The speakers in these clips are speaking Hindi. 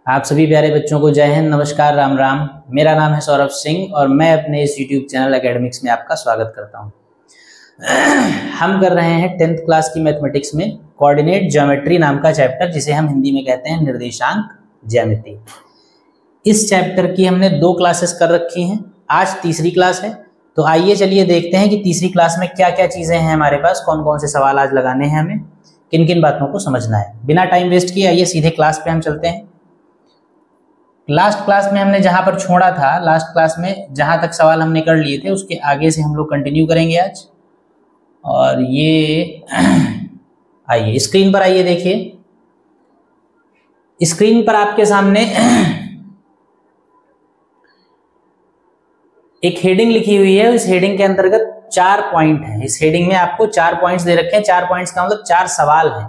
आप सभी प्यारे बच्चों को जय हिंद, नमस्कार, राम राम। मेरा नाम है सौरभ सिंह और मैं अपने इस YouTube चैनल एकेडमिक्स में आपका स्वागत करता हूं। हम कर रहे हैं 10th क्लास की मैथमेटिक्स में कोऑर्डिनेट ज्योमेट्री नाम का चैप्टर, जिसे हम हिंदी में कहते हैं निर्देशांक ज्यामिति। इस चैप्टर की हमने 2 क्लासेस कर रखी हैं, आज तीसरी क्लास है। तो आइए चलिए देखते हैं कि तीसरी क्लास में क्या क्या चीज़ें हैं हमारे पास, कौन कौन से सवाल आज लगाने हैं, हमें किन किन बातों को समझना है। बिना टाइम वेस्ट किए आइए सीधे क्लास पे हम चलते हैं। लास्ट क्लास में हमने जहां पर छोड़ा था, लास्ट क्लास में जहां तक सवाल हमने कर लिए थे उसके आगे से हम लोग कंटिन्यू करेंगे आज। और ये आइए स्क्रीन पर आइए, देखिए स्क्रीन पर आपके सामने एक हेडिंग लिखी हुई है। इस हेडिंग के अंतर्गत 4 पॉइंट हैं। इस हेडिंग में आपको 4 पॉइंट्स दे रखे हैं। 4 पॉइंट्स का मतलब 4 सवाल हैं,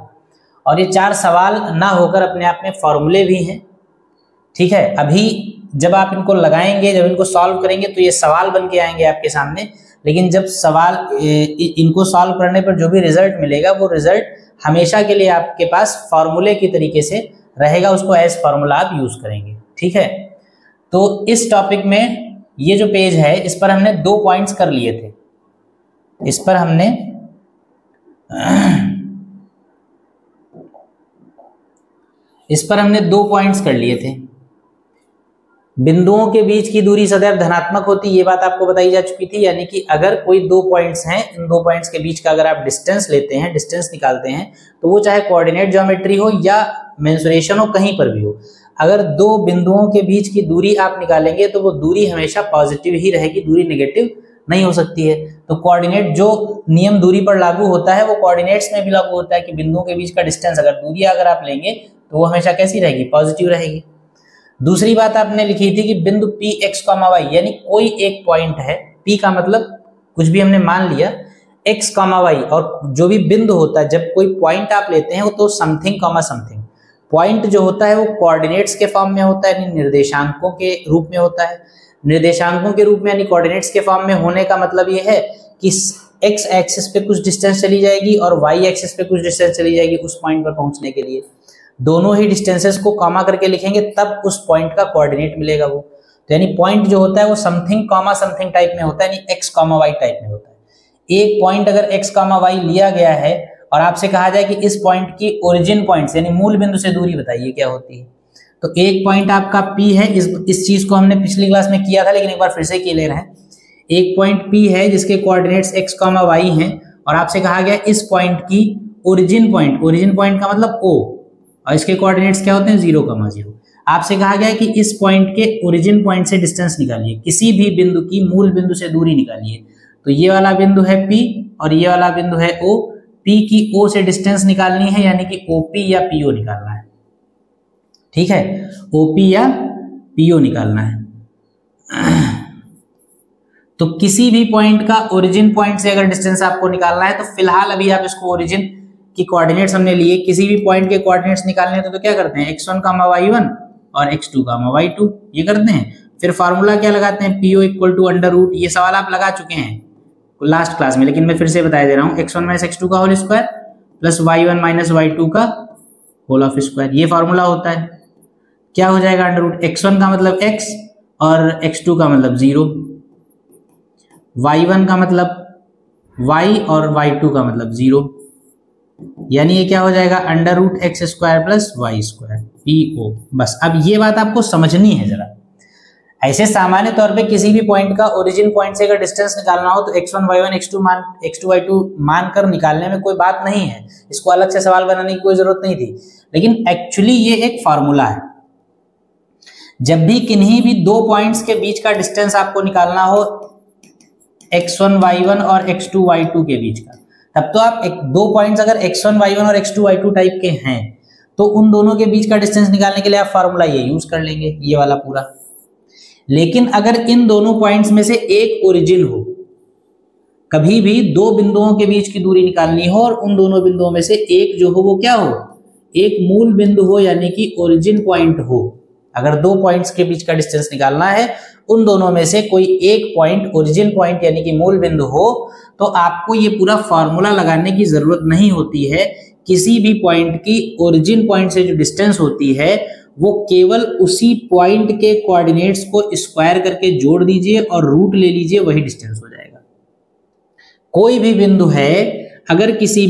और ये 4 सवाल ना होकर अपने आप में फॉर्मूले भी हैं। ठीक है, अभी जब आप इनको लगाएंगे, जब इनको सॉल्व करेंगे तो ये सवाल बन के आएंगे आपके सामने। लेकिन जब सवाल इनको सॉल्व करने पर जो भी रिजल्ट मिलेगा, वो रिजल्ट हमेशा के लिए आपके पास फॉर्मूले की तरीके से रहेगा, उसको एज फॉर्मूला आप यूज करेंगे। ठीक है, तो इस टॉपिक में ये जो पेज है, इस पर हमने 2 पॉइंट्स कर लिए थे। इस पर हमने दो पॉइंट्स कर लिए थे। बिंदुओं के बीच की दूरी सदैव धनात्मक होती, ये बात आपको बताई जा चुकी थी। यानी कि अगर कोई 2 पॉइंट्स हैं, इन 2 पॉइंट्स के बीच का अगर आप डिस्टेंस लेते हैं, डिस्टेंस निकालते हैं, तो वो चाहे कोऑर्डिनेट ज्योमेट्री हो या मेंसुरेशन हो, कहीं पर भी हो, अगर 2 बिंदुओं के बीच की दूरी आप निकालेंगे तो वो दूरी हमेशा पॉजिटिव ही रहेगी, दूरी नेगेटिव नहीं हो सकती है। तो कोऑर्डिनेट जो नियम दूरी पर लागू होता है, वो कोऑर्डिनेट्स में भी लागू होता है कि बिंदुओं के बीच का डिस्टेंस, अगर दूरी अगर आप लेंगे तो वो हमेशा कैसी रहेगी, पॉजिटिव रहेगी। दूसरी बात आपने लिखी थी कि बिंदु पी एक्स कॉमा वाई, यानी कोई एक पॉइंट है, पी का मतलब कुछ भी हमने मान लिया, एक्स कॉमा वाई, और जो भी बिंदु होता है, जब कोई पॉइंट आप लेते हैं वो तो समथिंग कॉमा समथिंग। पॉइंट जो होता है वो कोऑर्डिनेट्स के फॉर्म में होता है, यानी निर्देशांकों के रूप में होता है। निर्देशांकों के रूप में यानी कोऑर्डिनेट्स के फॉर्म में होने का मतलब ये है कि एक्स एक्सिस पे कुछ डिस्टेंस चली जाएगी और वाई एक्सिस पे कुछ डिस्टेंस चली जाएगी उस पॉइंट पर पहुंचने के लिए। दोनों ही डिस्टेंसेस को कॉमा करके लिखेंगे तब उस पॉइंट का कोऑर्डिनेट मिलेगा वो। तो यानी पॉइंट जो होता है वो समथिंग कॉमा समथिंग टाइप में होता है, यानी एक्स कॉमा वाई टाइप में होता है। एक पॉइंट अगर एक्स कॉमा वाई लिया गया है और आपसे कहा जाए कि इस पॉइंट की ओरिजिन पॉइंट यानी मूल बिंदु से दूरी बताइए क्या होती है, तो एक पॉइंट आपका P है। इस चीज को हमने पिछली क्लास में किया था, लेकिन एक बार फिर से ले रहे हैं। एक पॉइंट P है जिसके कोऑर्डिनेट्स x कॉमा वाई हैं, और आपसे कहा गया इस पॉइंट की ओरिजिन पॉइंट का मतलब O, और इसके कोऑर्डिनेट्स क्या होते हैं 0, 0। आपसे कहा गया है कि इस पॉइंट के ओरिजिन पॉइंट से डिस्टेंस निकालिए, किसी भी बिंदु की मूल बिंदु से दूरी निकालिए। तो ये वाला बिंदु है P और ये वाला बिंदु है O। P की O से डिस्टेंस निकालनी है, यानी कि OP या PO निकालना है। ठीक है, OP या PO निकालना है। तो किसी भी पॉइंट का ओरिजिन पॉइंट से अगर डिस्टेंस आपको निकालना है, तो फिलहाल अभी आप इसको ओरिजिन की कोऑर्डिनेट्स हमने लिए, किसी भी पॉइंट के कोऑर्डिनेट्स निकालने हैं तो क्या करते हैं, x1 कॉमा y1 और x2 कॉमा y2 ये करते हैं। फिर फार्मूला क्या लगाते हैं, PO equal to under root. ये सवाल आप लगा चुके हैं लास्ट क्लास में, लेकिन मैं फिर से बता दे रहा हूँ, x1 माइनस x2 का whole square plus y1 minus y2 का होल ऑफ स्क्वायर, ये फार्मूला होता है। क्या हो जाएगा, अंडर रूट x1 का मतलब x और x2 का मतलब 0, y1 का मतलब y और y2 का मतलब 0, यानी ये क्या हो जाएगा, under root x square plus y square PO। बस अब ये बात आपको समझनी है जरा। ऐसे सामान्य तौर पे किसी भी पॉइंट का ओरिजिन पॉइंट से अगर डिस्टेंस निकालना हो तो x1 y1 x2 y2 मानकर निकालने में कोई बात नहीं है, इसको अलग से सवाल बनाने की कोई जरूरत नहीं थी। लेकिन एक्चुअली ये एक फार्मूला है। जब भी किन्हीं भी 2 पॉइंट्स के बीच का डिस्टेंस आपको निकालना हो, x1 y1 और x2 y2 के बीच का, तब तो आप 2 पॉइंट्स अगर x1 y1 और x2 y2 टाइप के हैं तो उन दोनों के बीच का डिस्टेंस निकालने के लिए आप फार्मूला ये यूज कर लेंगे, ये वाला पूरा। लेकिन अगर इन दोनों पॉइंट्स में से एक ओरिजिन हो, कभी भी 2 बिंदुओं के बीच की दूरी निकालनी हो और उन दोनों बिंदुओं में से एक जो हो वो क्या हो, एक मूल बिंदु हो, यानी कि ओरिजिन पॉइंट हो। अगर 2 पॉइंट्स के बीच का डिस्टेंस निकालना है, उन दोनों में से कोई एक पॉइंट ओरिजिन पॉइंट यानी कि मूल बिंदु हो, तो आपको ये पूरा फॉर्मूला लगाने की जरूरत नहीं होती है। किसी भी पॉइंट की ओरिजिन पॉइंट से जो डिस्टेंस होती है वो केवल उसी पॉइंट के कोऑर्डिनेट्स को स्क्वायर करके जोड़ दीजिए और रूट ले लीजिए, वही डिस्टेंस हो जाएगा। कोई भी बिंदु है, अगर किसी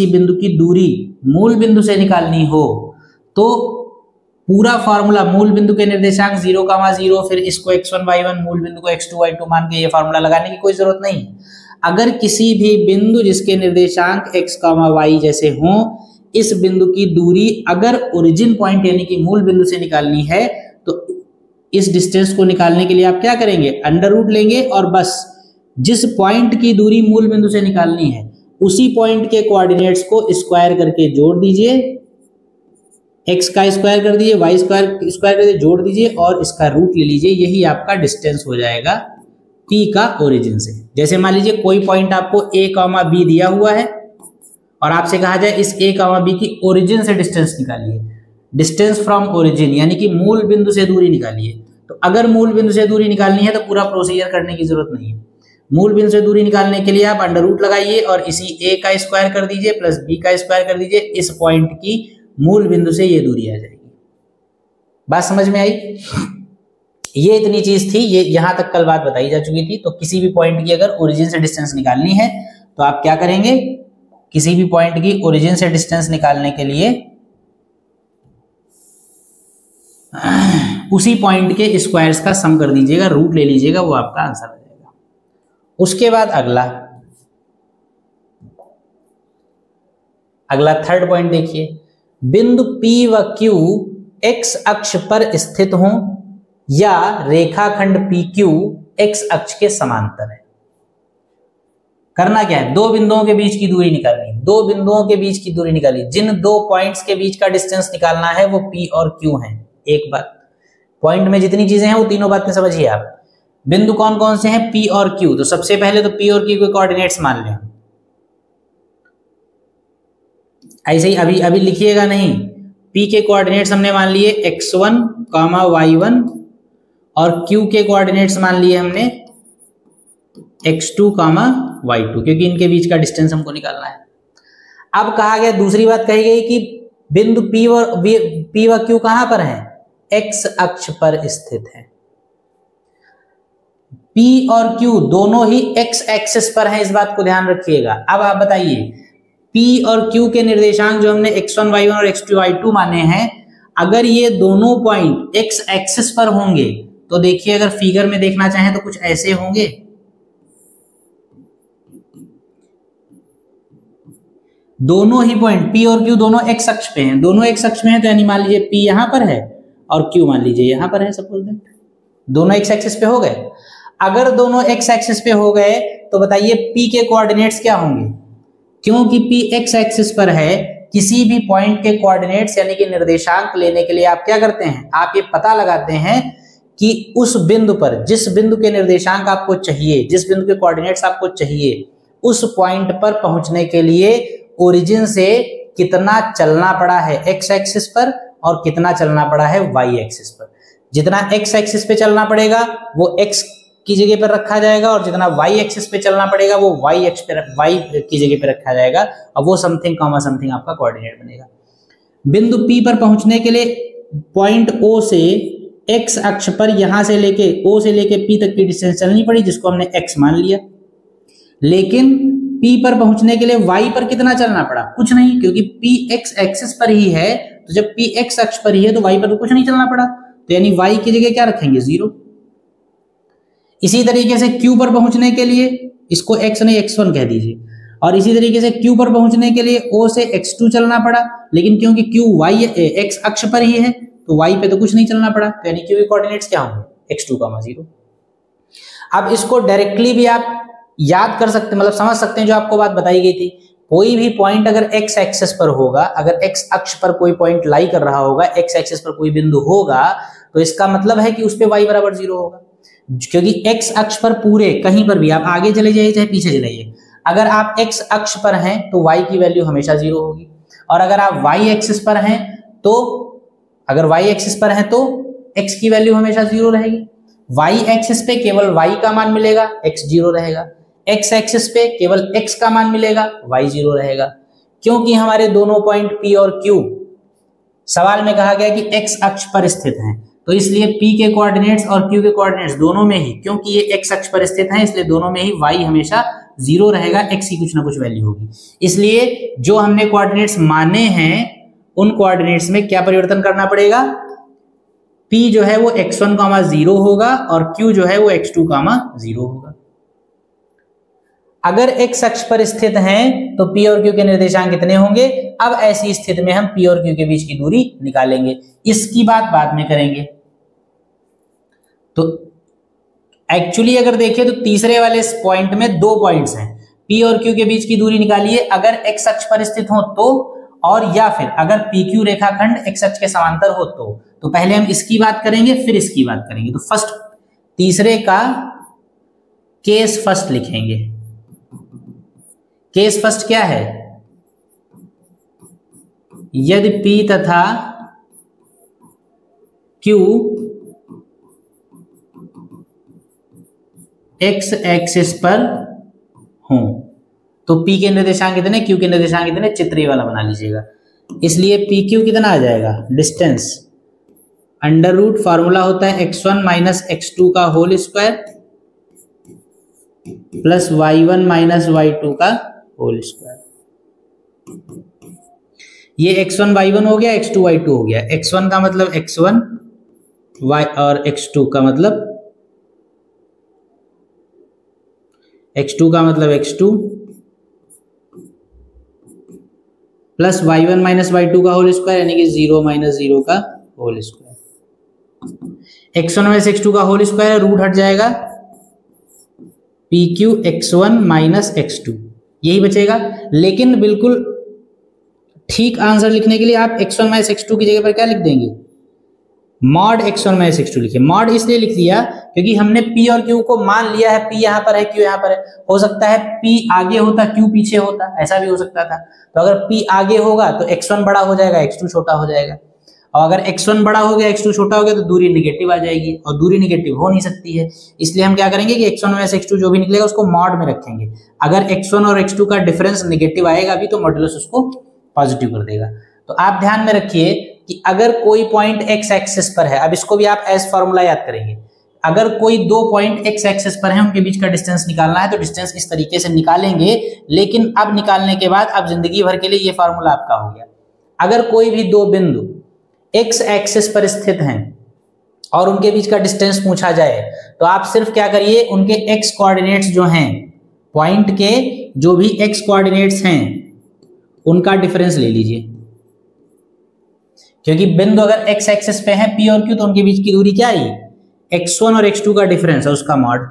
बिंदु की दूरी मूल बिंदु से निकालनी हो तो पूरा फार्मूला मूल बिंदु के निर्देशांक 0,0, फिर इसको x1 y1, मूल बिंदु को x2 y2 मान के ये फार्मूला लगाने की कोई जरूरत नहीं। अगर किसी भी बिंदु जिसके निर्देशांक x, y जैसे हों, इस बिंदु की दूरी अगर ओरिजिन पॉइंट यानी कि मूल बिंदु से निकालनी है तो इस डिस्टेंस को निकालने के लिए आप क्या करेंगे, अंडर रूट लेंगे और बस जिस पॉइंट की दूरी मूल बिंदु से निकालनी है उसी पॉइंट के कोऑर्डिनेट्स को स्क्वायर करके जोड़ दीजिए, x का स्क्वायर कर दीजिए, y स्क्वायर कर दीजिए, जोड़ दीजिए और इसका रूट ले लीजिए, यही आपका डिस्टेंस हो जाएगा P का ओरिजिन से। जैसे मान लीजिए कोई पॉइंट आपको a, b दिया हुआ है और आपसे कहा जाए इस a, b की ओरिजिन से डिस्टेंस निकालिए, डिस्टेंस फ्रॉम ओरिजिन यानी कि मूल बिंदु से दूरी निकालिए। तो अगर मूल बिंदु से दूरी निकालनी है तो पूरा प्रोसीजर करने की जरूरत नहीं है। मूल बिंदु से दूरी निकालने के लिए आप अंडर रूट लगाइए और इसी a का स्क्वायर कर दीजिए प्लस b का स्क्वायर कर दीजिए, इस पॉइंट की मूल बिंदु से ये दूरी आ जाएगी। बात समझ में आई? ये इतनी चीज थी, ये यहां तक कल बात बताई जा चुकी थी। तो किसी भी पॉइंट की अगर ओरिजिन से डिस्टेंस निकालनी है तो आप क्या करेंगे, किसी भी पॉइंट की ओरिजिन से डिस्टेंस निकालने के लिए उसी पॉइंट के स्क्वायर्स का सम कर दीजिएगा, रूट ले लीजिएगा, वो आपका आंसर आ जाएगा। उसके बाद अगला थर्ड पॉइंट देखिए, बिंदु P व Q x अक्ष पर स्थित हों या रेखाखंड PQ x अक्ष के समांतर है। करना क्या है, दो बिंदुओं के बीच की दूरी निकालनी है, दो बिंदुओं के बीच की दूरी निकाली, जिन दो पॉइंट्स के बीच का डिस्टेंस निकालना है वो P और Q हैं। एक बात, पॉइंट में जितनी चीजें हैं वो तीनों बातें समझिए आप। बिंदु कौन कौन से हैं, P और Q। तो सबसे पहले तो P और Q के कोऑर्डिनेट्स मान लें, ऐसे ही अभी लिखिएगा नहीं। P के कोऑर्डिनेट्स हमने मान लिए x1, y1 और Q के कोऑर्डिनेट्स मान लिए हमने x2, y2, क्योंकि इनके बीच का डिस्टेंस हमको निकालना है। अब कहा गया, दूसरी बात कही गई कि बिंदु P व Q कहां पर है, x अक्ष पर स्थित है। P और Q दोनों ही x एक्सिस पर हैं, इस बात को ध्यान रखिएगा। अब आप बताइए, P और Q के निर्देशांक जो हमने x1 y1 और x2 y2 माने हैं, अगर ये दोनों पॉइंट x एक्सिस पर होंगे तो देखिए, अगर फिगर में देखना चाहें तो कुछ ऐसे होंगे। दोनों ही पॉइंट P और Q दोनों x अक्ष पे हैं, दोनों x अक्ष में है तो यानी मान लीजिए P यहां पर है और Q मान लीजिए यहां पर है। सपोज दैट दोनों x एक्सिस पे हो गए। अगर दोनों x एक्सिस पे हो गए तो बताइए P के कोऑर्डिनेट्स क्या होंगे, क्योंकि P x एक्सिस पर है, किसी भी पॉइंट के कोऑर्डिनेट्स यानी कि निर्देशांक लेने के लिए आप क्या करते हैं, आप ये पता लगाते हैं कि उस बिंदु पर, जिस बिंदु के निर्देशांक आपको चाहिए, जिस बिंदु के कोऑर्डिनेट्स आपको चाहिए, उस पॉइंट पर पहुंचने के लिए ओरिजिन से कितना चलना पड़ा है x एक्सिस पर और कितना चलना पड़ा है y एक्सिस पर। जितना x एक्सिस पे चलना पड़ेगा वो x की जगह पर रखा जाएगा और जितना y एक्सिस पे चलना पड़ेगा वो y की जगह पे रखा जाएगा। अब वो समथिंग कॉमा समथिंग आपका कोऑर्डिनेट बनेगा। बिंदु P पर पहुंचने के लिए पॉइंट O से x अक्ष पर यहां से लेके O से लेके P तक की डिस्टेंस चलनी पड़ी, जिसको हमने x मान लिया। लेकिन P पर पहुंचने के लिए y पर कितना चलना पड़ा, कुछ नहीं, क्योंकि P x एक्सिस पर ही है। तो जब P x अक्ष पर ही है तो y पर तो कुछ नहीं चलना पड़ा, तो यानी y की जगह क्या रखेंगे, 0। इसी तरीके से Q पर पहुंचने के लिए इसको x नहीं x1 कह दीजिए, और इसी तरीके से Q पर पहुंचने के लिए O से x2 चलना पड़ा, लेकिन क्योंकि Q x अक्ष पर ही है तो y पे तो कुछ नहीं चलना पड़ा, तो यानी Q के कोऑर्डिनेट्स क्या होंगे, x2, 0। अब इसको डायरेक्टली भी आप याद कर सकते, मतलब समझ सकते हैं जो आपको बात बताई गई थी। कोई भी पॉइंट अगर x एक्सिस पर होगा, अगर x अक्ष पर कोई पॉइंट लाई कर रहा होगा, x एक्सिस पर कोई बिंदु होगा, तो इसका मतलब है कि उस पे y बराबर 0 होगा, क्योंकि x अक्ष पर पूरे कहीं पर भी आप आगे चले जाइए चाहे पीछे चले जाइए, अगर आप x अक्ष पर हैं तो y की वैल्यू हमेशा 0 होगी, और अगर आप y एक्सिस पर हैं तो x की वैल्यू हमेशा 0 रहेगी। y एक्सिस पे केवल y का मान मिलेगा, x 0 रहेगा। x एक्सिस पे केवल x का मान मिलेगा, y 0 रहेगा। क्योंकि हमारे दोनों पॉइंट P और Q सवाल में कहा गया कि x अक्ष पर स्थित हैं, तो इसलिए p के कोऑर्डिनेट्स और q के कोऑर्डिनेट्स दोनों में ही, क्योंकि ये x अक्ष पर स्थित हैं इसलिए दोनों में ही y हमेशा 0 रहेगा, x की कुछ ना कुछ वैल्यू होगी। इसलिए जो हमने कोऑर्डिनेट्स माने हैं उन कोऑर्डिनेट्स में क्या परिवर्तन करना पड़ेगा, p जो है वो x1, 0 होगा और q जो है वो x2, 0 होगा। अगर x अक्ष पर स्थित हैं तो p और q के निर्देशांक कितने होंगे। अब ऐसी स्थिति में हम p और q के बीच की दूरी निकालेंगे, इसकी बात बाद में करेंगे। तो एक्चुअली अगर देखें तो तीसरे वाले पॉइंट में 2 पॉइंट्स हैं, p और q के बीच की दूरी निकालिए अगर x अक्ष पर स्थित हो तो, और या फिर अगर PQ रेखाखंड x अक्ष के समांतर हो तो पहले हम इसकी बात करेंगे फिर इसकी बात करेंगे। तो फर्स्ट तीसरे का केस फर्स्ट लिखेंगे। केस फर्स्ट क्या है, यदि P तथा Q x एक्सिस पर हों तो P के निर्देशांक कितने, Q के निर्देशांक कितने, चित्र वाला बना लीजिएगा। इसलिए PQ कितना आ जाएगा, डिस्टेंस अंडर रूट फार्मूला होता है x1 माइनस x2 का whole square plus y1 minus y2 का होल स्क्वायर। ये x1 y1 हो गया, x2 y2 हो गया। x1 का मतलब x1 y और x2 का मतलब x2 का मतलब x2 plus y1 minus y2 का होल स्क्वायर यानी कि 0 माइनस 0 का whole square. x1 minus x2 का होल स्क्वायर रूट हट जाएगा, PQ x1 माइनस x2 यही बचेगा। लेकिन बिल्कुल ठीक आंसर लिखने के लिए आप x1 माइनस x2 की जगह पर क्या लिख देंगे, मॉड x1 माइनस x2 लिखिए। मॉड इसलिए लिख दिया क्योंकि हमने P और Q को मान लिया है, P यहाँ पर है, Q यहाँ पर है। हो सकता है P आगे होता, Q पीछे होता, ऐसा भी हो सकता था। तो अगर P आगे होगा तो x1 बड़ा हो जाएगा, x2 छोटा हो जाएगा, और अगर x1 बड़ा हो गया, x2 छोटा हो गया तो दूरी निगेटिव आ जाएगी, और दूरी निगेटिव हो नहीं सकती है। इसलिए हम क्या करेंगे कि x1 माइनस x2 जो भी निकलेगा उसको मॉड में रखेंगे। अगर x1 और x2 का डिफरेंस निगेटिव आएगा भी तो मॉड्यूलस उसको पॉजिटिव कर देगा। तो आप ध्यान में रखिए कि अगर कोई पॉइंट x एक्सिस पर है, अब इसको भी आप एस फॉर्मूला याद करेंगे, अगर कोई 2 पॉइंट x एक्सिस पर है उनके बीच का डिस्टेंस निकालना है तो डिस्टेंस इस तरीके से निकालेंगे। लेकिन अब निकालने के बाद अब जिंदगी भर के लिए ये फॉर्मूला आपका हो गया। अगर कोई भी 2 बिंदु x एक्सिस पर स्थित हैं और उनके बीच का डिस्टेंस पूछा जाए तो आप सिर्फ क्या करिए, उनके x कोऑर्डिनेट्स जो हैं, पॉइंट के जो भी x कोऑर्डिनेट्स हैं उनका डिफरेंस ले लीजिए। क्योंकि बिंदु अगर x एक्सिस पे है P और Q तो उनके बीच की दूरी क्या आई, x1 और x2 का डिफरेंस है उसका मॉड,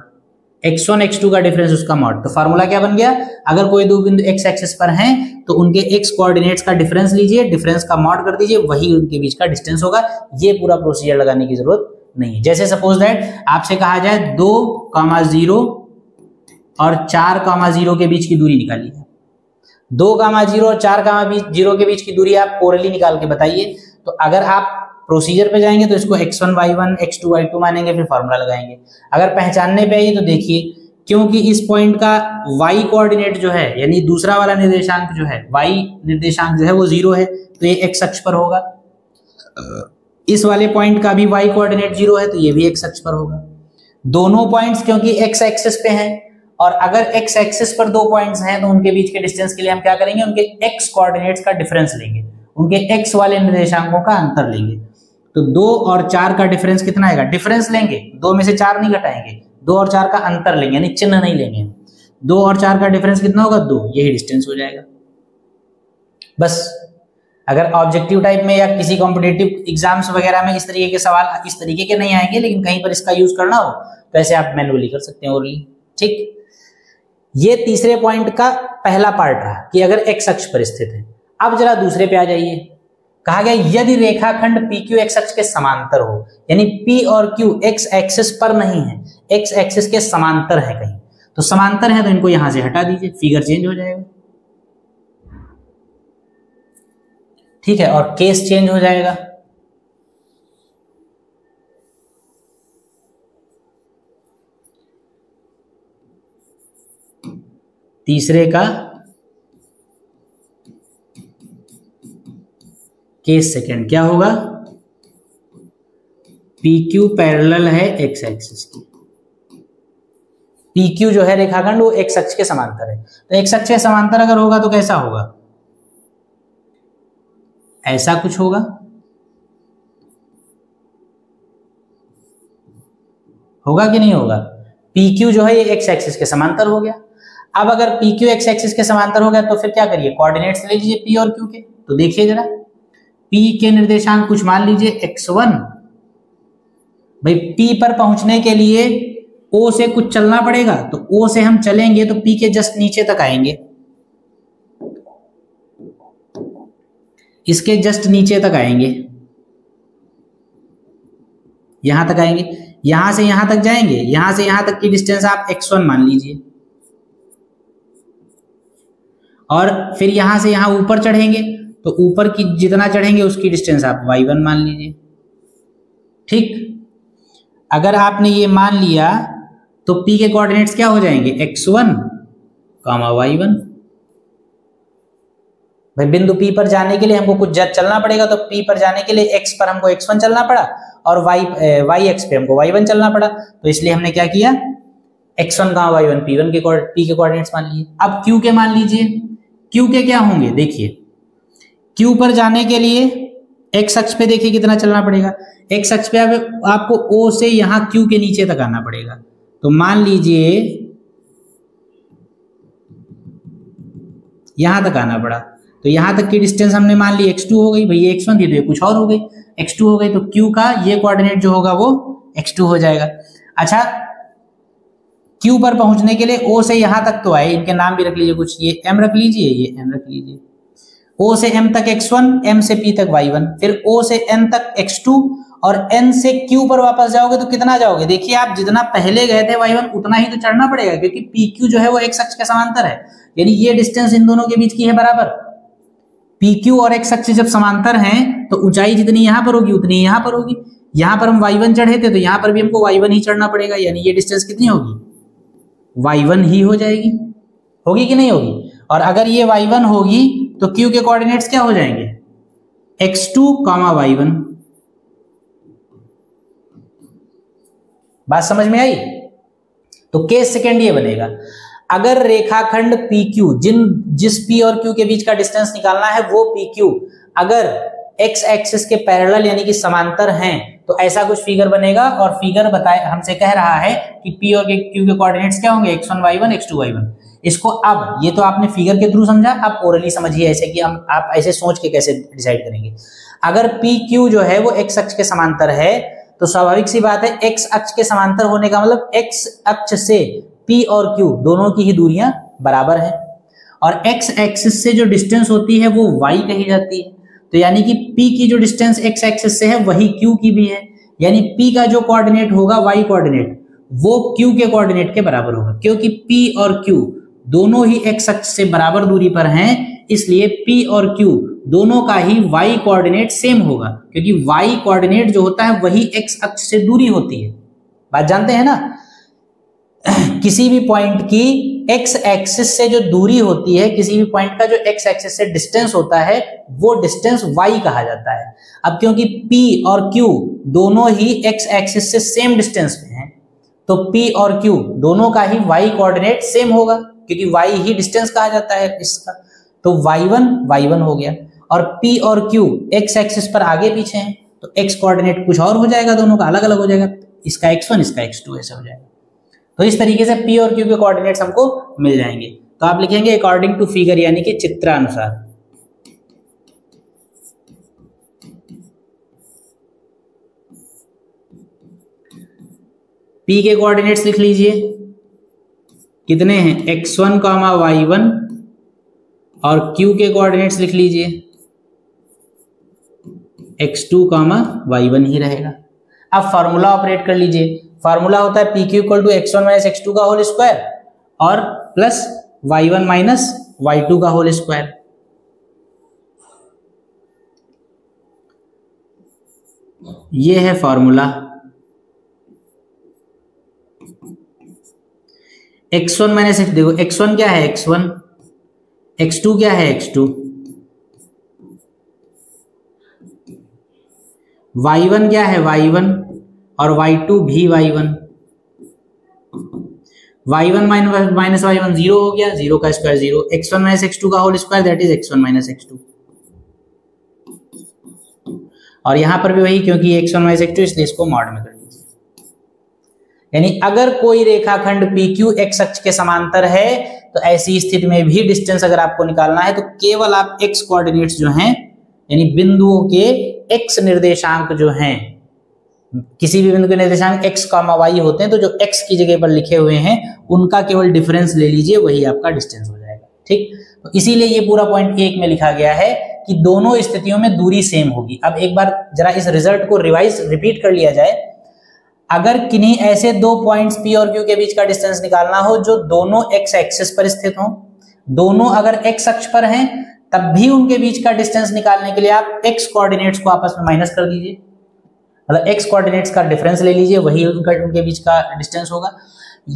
x1 x2 का डिफरेंस उसका मॉड। तो फार्मूला क्या बन गया, अगर कोई 2 बिंदु x एक्सिस पर हैं तो उनके x कोऑर्डिनेट्स का डिफरेंस लीजिए, डिफरेंस का मॉड कर दीजिए, वही उनके बीच का डिस्टेंस होगा। ये पूरा प्रोसीजर लगाने की जरूरत नहीं है। जैसे सपोज दैट आपसे कहा जाए 2, 0 और 4, 0 के बीच की दूरी निकालिए। 2, 0 और 4, 0 के बीच की दूरी आप ओरली निकाल के बताइए। तो अगर आप प्रोसीजर पे जाएंगे तो इसको x1 y1 x2 y2 मानेंगे, फिर फॉर्मूला लगाएंगे। अगर पहचानने पे आइए तो देखिए, क्योंकि इस पॉइंट का y कोऑर्डिनेट जो है यानी दूसरा वाला निर्देशांक जो है, y निर्देशांक जो है वो 0 है तो ये x अक्ष पर होगा। इस वाले पॉइंट का भी y कोऑर्डिनेट 0 है तो ये भी x अक्ष पर होगा। दोनों पॉइंट्स क्योंकि x एक्सिस पे हैं, और अगर x एक्सिस पर 2 पॉइंट्स हैं तो उनके बीच के डिस्टेंस के लिए हम क्या करेंगे, उनके x कोऑर्डिनेट्स का डिफरेंस लेंगे, उनके x वाले निर्देशांकों का अंतर लेंगे। तो 2 और 4 का डिफरेंस कितना आएगा, डिफरेंस लेंगे, 2 में से 4 नहीं घटाएंगे, 2 और 4 का अंतर लेंगे यानी चिन्ह नहीं लेंगे। 2 और 4 का डिफरेंस कितना होगा, 2, यही डिस्टेंस हो जाएगा। बस अगर ऑब्जेक्टिव टाइप में या किसी कॉम्पिटिटिव एग्जाम्स वगैरह में इस तरीके के सवाल इस तरीके के नहीं आएंगे, लेकिन कहीं पर इसका यूज करना हो तो ऐसे आप मैन्युअली कर सकते हैं ओरली। ठीक, ये तीसरे पॉइंट का पहला पार्ट रहा कि अगर x अक्ष पर स्थित है। अब जरा दूसरे पे आ जाइए। कहा गया यदि रेखाखंड PQ x अक्ष के समांतर हो, यानी P और Q x एक्सिस पर नहीं है, x एक्सिस के समांतर है कहीं, तो समांतर है तो इनको यहां से हटा दीजिए, फिगर चेंज हो जाएगा। ठीक है, और केस चेंज हो जाएगा। तीसरे का केस सेकंड क्या होगा, PQ पैरेलल है x एक्सिस की। PQ जो है रेखाखंड वो x अक्ष के समांतर है। तो x अक्ष के समांतर अगर होगा तो कैसा होगा, ऐसा कुछ होगा, होगा कि नहीं होगा। PQ जो है ये x एक्सिस के समांतर हो गया। अब अगर PQ x एक्सिस के समांतर हो गया तो फिर क्या करिए, कोऑर्डिनेट्स ले लीजिए P और Q के। तो देखिए जरा, P के निर्देशांक कुछ मान लीजिए x1। भाई P पर पहुंचने के लिए O से कुछ चलना पड़ेगा, तो O से हम चलेंगे तो P के जस्ट नीचे तक आएंगे, इसके जस्ट नीचे तक आएंगे, यहां तक आएंगे, यहां से यहां तक जाएंगे, यहां से यहां तक की डिस्टेंस आप x1 मान लीजिए, और फिर यहां से यहां ऊपर चढ़ेंगे तो ऊपर की जितना चढ़ेंगे उसकी डिस्टेंस आप y1 मान लीजिए। ठीक, अगर आपने ये मान लिया तो P के कोऑर्डिनेट्स क्या हो जाएंगे, x1, y1। भाई बिंदु P पर जाने के लिए हमको कुछ चलना पड़ेगा, तो P पर जाने के लिए x पर हमको x1 चलना पड़ा और y एक्स पे हमको y1 चलना पड़ा। तो इसलिए हमने क्या किया, x1, y1 P1 के P के कोऑर्डिनेट्स मान लिए। अब Q के मान लीजिए, Q के क्या होंगे, देखिए Q पर जाने के लिए x अक्ष पे देखिए कितना चलना पड़ेगा, x अक्ष पे आपको O से यहां Q के नीचे तक आना पड़ेगा। तो मान लीजिए यहां तक आना पड़ा, तो यहां तक की डिस्टेंस हमने मान ली x2 हो गई। भैया x1 थी तो ये कुछ और हो गई, x2 हो गई, तो Q का ये कोऑर्डिनेट जो होगा वो x2 हो जाएगा। अच्छा, Q पर पहुंचने के लिए O से यहां तक तो आए, इनके नाम भी रख लीजिए कुछ, ये M रख लीजिए, ये M रख लीजिए। O से M तक x1, M से P तक y1, फिर O से N तक x2 और N से Q पर वापस जाओगे तो कितना जाओगे, देखिए आप जितना पहले गए थे y1 उतना ही तो चढ़ना पड़ेगा, क्योंकि PQ जो है वो x अक्ष के समांतर है, यानी ये डिस्टेंस इन दोनों के बीच की है बराबर। PQ और x अक्ष जब समांतर हैं तो ऊंचाई जितनी यहां पर होगी उतनी यहां पर होगी। यहां पर हम y1 चढ़े थे तो यहां पर भी हमको y1 ही चढ़ना पड़ेगा, यानी ये डिस्टेंस कितनी होगी, y1 ही हो जाएगी। होगी कि नहीं होगी। और अगर ये y1 होगी तो Q के कोऑर्डिनेट्स क्या हो जाएंगे, x2, y1। बात समझ में आई। तो केस सेकेंड ये बनेगा, अगर रेखाखंड PQ जिस P और Q के बीच का डिस्टेंस निकालना है वो PQ अगर x एक्सिस के पैरेलल यानी कि समांतर हैं तो ऐसा कुछ फिगर बनेगा। और फिगर बताए हमसे कह रहा है कि P और Q के कोऑर्डिनेट्स क्या होंगे, x1 y1 x2 y1। इसको अब ये तो आपने फिगर के थ्रू समझा, अब ओरली समझिए ऐसे कि हम आप ऐसे सोच के कैसे डिसाइड करेंगे। अगर PQ जो है वो x अक्ष के समांतर है तो स्वाभाविक सी बात है x अक्ष के समांतर होने का मतलब x अक्ष से P और Q दोनों की ही दूरियां बराबर है, और x एक्सिस से जो डिस्टेंस होती है वो y कही जाती है। तो यानी कि P की जो डिस्टेंस x एक्सिस से है वही Q की भी है, यानी P का जो कोऑर्डिनेट होगा y कोऑर्डिनेट वो Q के कोऑर्डिनेट के बराबर होगा। क्योंकि P और Q दोनों ही x अक्ष से बराबर दूरी पर हैं, इसलिए P और Q दोनों का ही y कोऑर्डिनेट सेम होगा, क्योंकि y कोऑर्डिनेट जो होता है वही x अक्ष से दूरी होती है। बात जानते हैं ना, किसी भी पॉइंट की x एक्सिस से जो दूरी होती है, किसी भी पॉइंट का जो x एक्सिस से डिस्टेंस होता है वो डिस्टेंस y कहा जाता है। अब क्योंकि P और Q दोनों ही x एक्सिस से सेम डिस्टेंस पे हैं तो P और Q दोनों का ही y कोऑर्डिनेट सेम होगा, क्योंकि y ही डिस्टेंस कहा जाता है इसका। तो y1 हो गया, और P और Q x एक्सिस पर आगे पीछे हैं तो x कोऑर्डिनेट कुछ और हो जाएगा, दोनों का अलग अलग हो जाएगा, इसका x1 इसका x2 ऐसे हो जाएगा। तो इस तरीके से P और Q के कोऑर्डिनेट्स हमको मिल जाएंगे। तो आप लिखेंगे अकॉर्डिंग टू फिगर, यानी कि चित्रानुसार। P के कोऑर्डिनेट्स लिख लीजिए, कितने हैं, x1, y1, और Q के कोऑर्डिनेट्स लिख लीजिए x2, y1 ही रहेगा। अब फार्मूला ऑपरेट कर लीजिए। फार्मूला होता है PQ equal to x1 minus x2 का होल स्क्वायर और प्लस y1 माइनस y2 का होल स्क्वायर। ये है फॉर्मूला। x1 माइनस x, देखो x1 क्या है x1, x2 क्या है x2, y1 क्या है y1 और y2 भी y1, y1 minus y1 zero हो गया, जीरो का square zero, x1 minus x2 का whole square that is x1 minus x2। और यहां पर भी वही, क्योंकि x1 माइनस x2 इसलिए इसको मॉड में कर लीजिए। यानी अगर कोई रेखाखंड PQ x अक्ष के समांतर है तो ऐसी स्थिति में भी डिस्टेंस अगर आपको निकालना है तो केवल आप x कोऑर्डिनेट्स जो हैं, यानी बिंदुओं के x निर्देशांक जो हैं, किसी भी बिंदु के निर्देशांक x, y होते हैं, तो जो x की जगह पर लिखे हुए हैं उनका केवल डिफरेंस ले लीजिए, वही आपका डिस्टेंस हो जाएगा। ठीक, तो इसीलिए ये पूरा पॉइंट 1 में लिखा गया है कि दोनों स्थितियों में दूरी सेम होगी। अब एक बार जरा इस रिजल्ट को रिपीट कर लिया जाए। अगर किन्हीं ऐसे दो पॉइंट्स P और Q के बीच का डिस्टेंस निकालना हो जो दोनों x एक्सिस पर स्थित हों, दोनों अगर x अक्ष पर हैं, तब भी उनके बीच का डिस्टेंस निकालने के लिए आप x कोऑर्डिनेट्स को आपस में माइनस कर दीजिए, मतलब x कोऑर्डिनेट्स का डिफरेंस ले लीजिए, वही उनके बीच का डिस्टेंस होगा।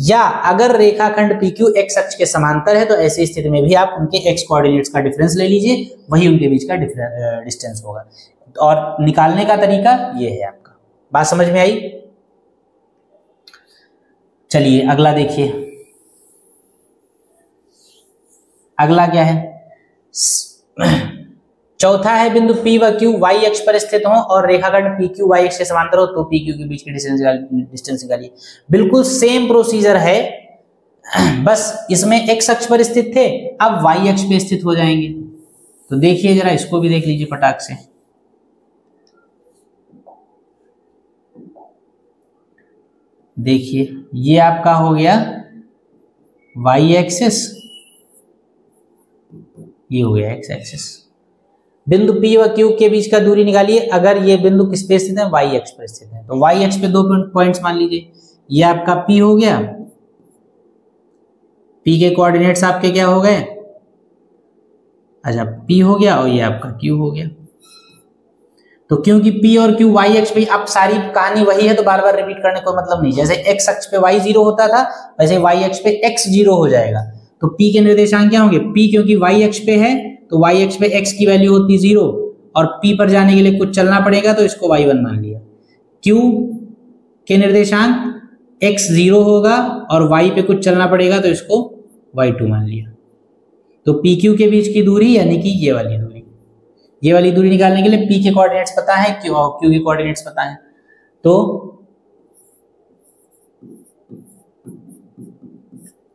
या अगर रेखाखंड PQ x अक्ष के समांतर है तो ऐसी स्थिति में भी आप उनके x कोऑर्डिनेट्स का डिफरेंस ले लीजिए, वही उनके बीच का डिस्टेंस होगा। और निकालने का तरीका ये है आपका। बात समझ में आई? चलिए अगला देखिए। अगला क्या है? चौथा है बिंदु P व Q y अक्ष पर स्थित हो और रेखाखंड PQ y अक्ष के समांतर हो तो PQ के बीच की डिस्टेंस निकालिए। बिल्कुल सेम प्रोसीजर है, बस इसमें x अक्ष पर स्थित थे, अब y अक्ष पे स्थित हो जाएंगे। तो देखिए जरा, इसको भी देख लीजिए पटाख से। देखिए ये आपका हो गया y एक्सिस, ये हो गया x एक्सिस। बिंदु P व Q के बीच का दूरी निकालिए। अगर ये बिंदु किस पे स्थित है? y अक्ष पर स्थित है, तो y अक्ष पे दो पॉइंट्स मान लीजिए। ये आपका P हो गया, P के कोऑर्डिनेट्स आपके क्या हो गए? अच्छा, P हो गया और ये आपका Q हो गया। तो क्योंकि P और Q y अक्ष पे, अब सारी कहानी वही है तो बार बार रिपीट करने कोई मतलब नहीं। जैसे x अक्ष पे y जीरो होता था वैसे y अक्ष पे x जीरो हो जाएगा। तो P के निर्देशांक क्या होंगे? P क्योंकि y अक्ष पे है तो y अक्ष पे x की वैल्यू होती जीरो, और P पर जाने के लिए कुछ चलना पड़ेगा तो इसको y1 मान लिया। Q के निर्देशांक x जीरो होगा और y पे कुछ चलना पड़ेगा तो इसको y2 मान लिया। तो PQ के बीच की दूरी यानी कि ये वाली दूरी निकालने के लिए P के कोऑर्डिनेट्स पता है, Q के कोऑर्डिनेट्स पता है। तो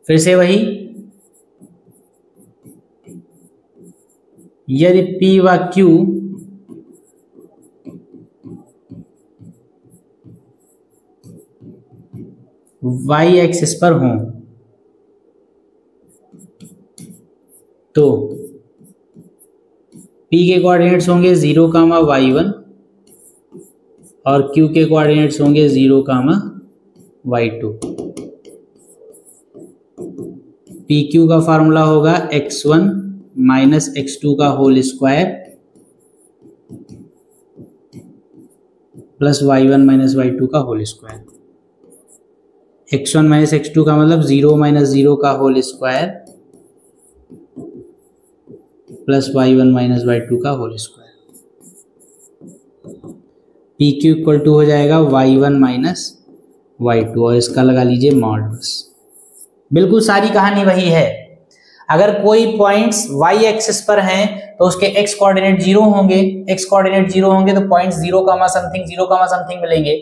फिर से वही, यदि P व Q y एक्सिस पर हों तो P के कोऑर्डिनेट्स होंगे 0, y1 और Q के कोऑर्डिनेट्स होंगे 0, y2। PQ का फार्मूला होगा x1 माइनस x2 का whole square plus y1 minus y2 का whole square. x1 minus x2 का मतलब 0 माइनस 0 का whole square plus y1 minus y2 का whole square. PQ equal to हो जाएगा y1 माइनस y2 और इसका लगा लीजिए मॉड। बस बिल्कुल सारी कहानी वही है। अगर कोई पॉइंट्स y एक्सिस पर हैं तो उसके x कोऑर्डिनेट जीरो होंगे, तो पॉइंट्स 0, समथिंग मिलेंगे।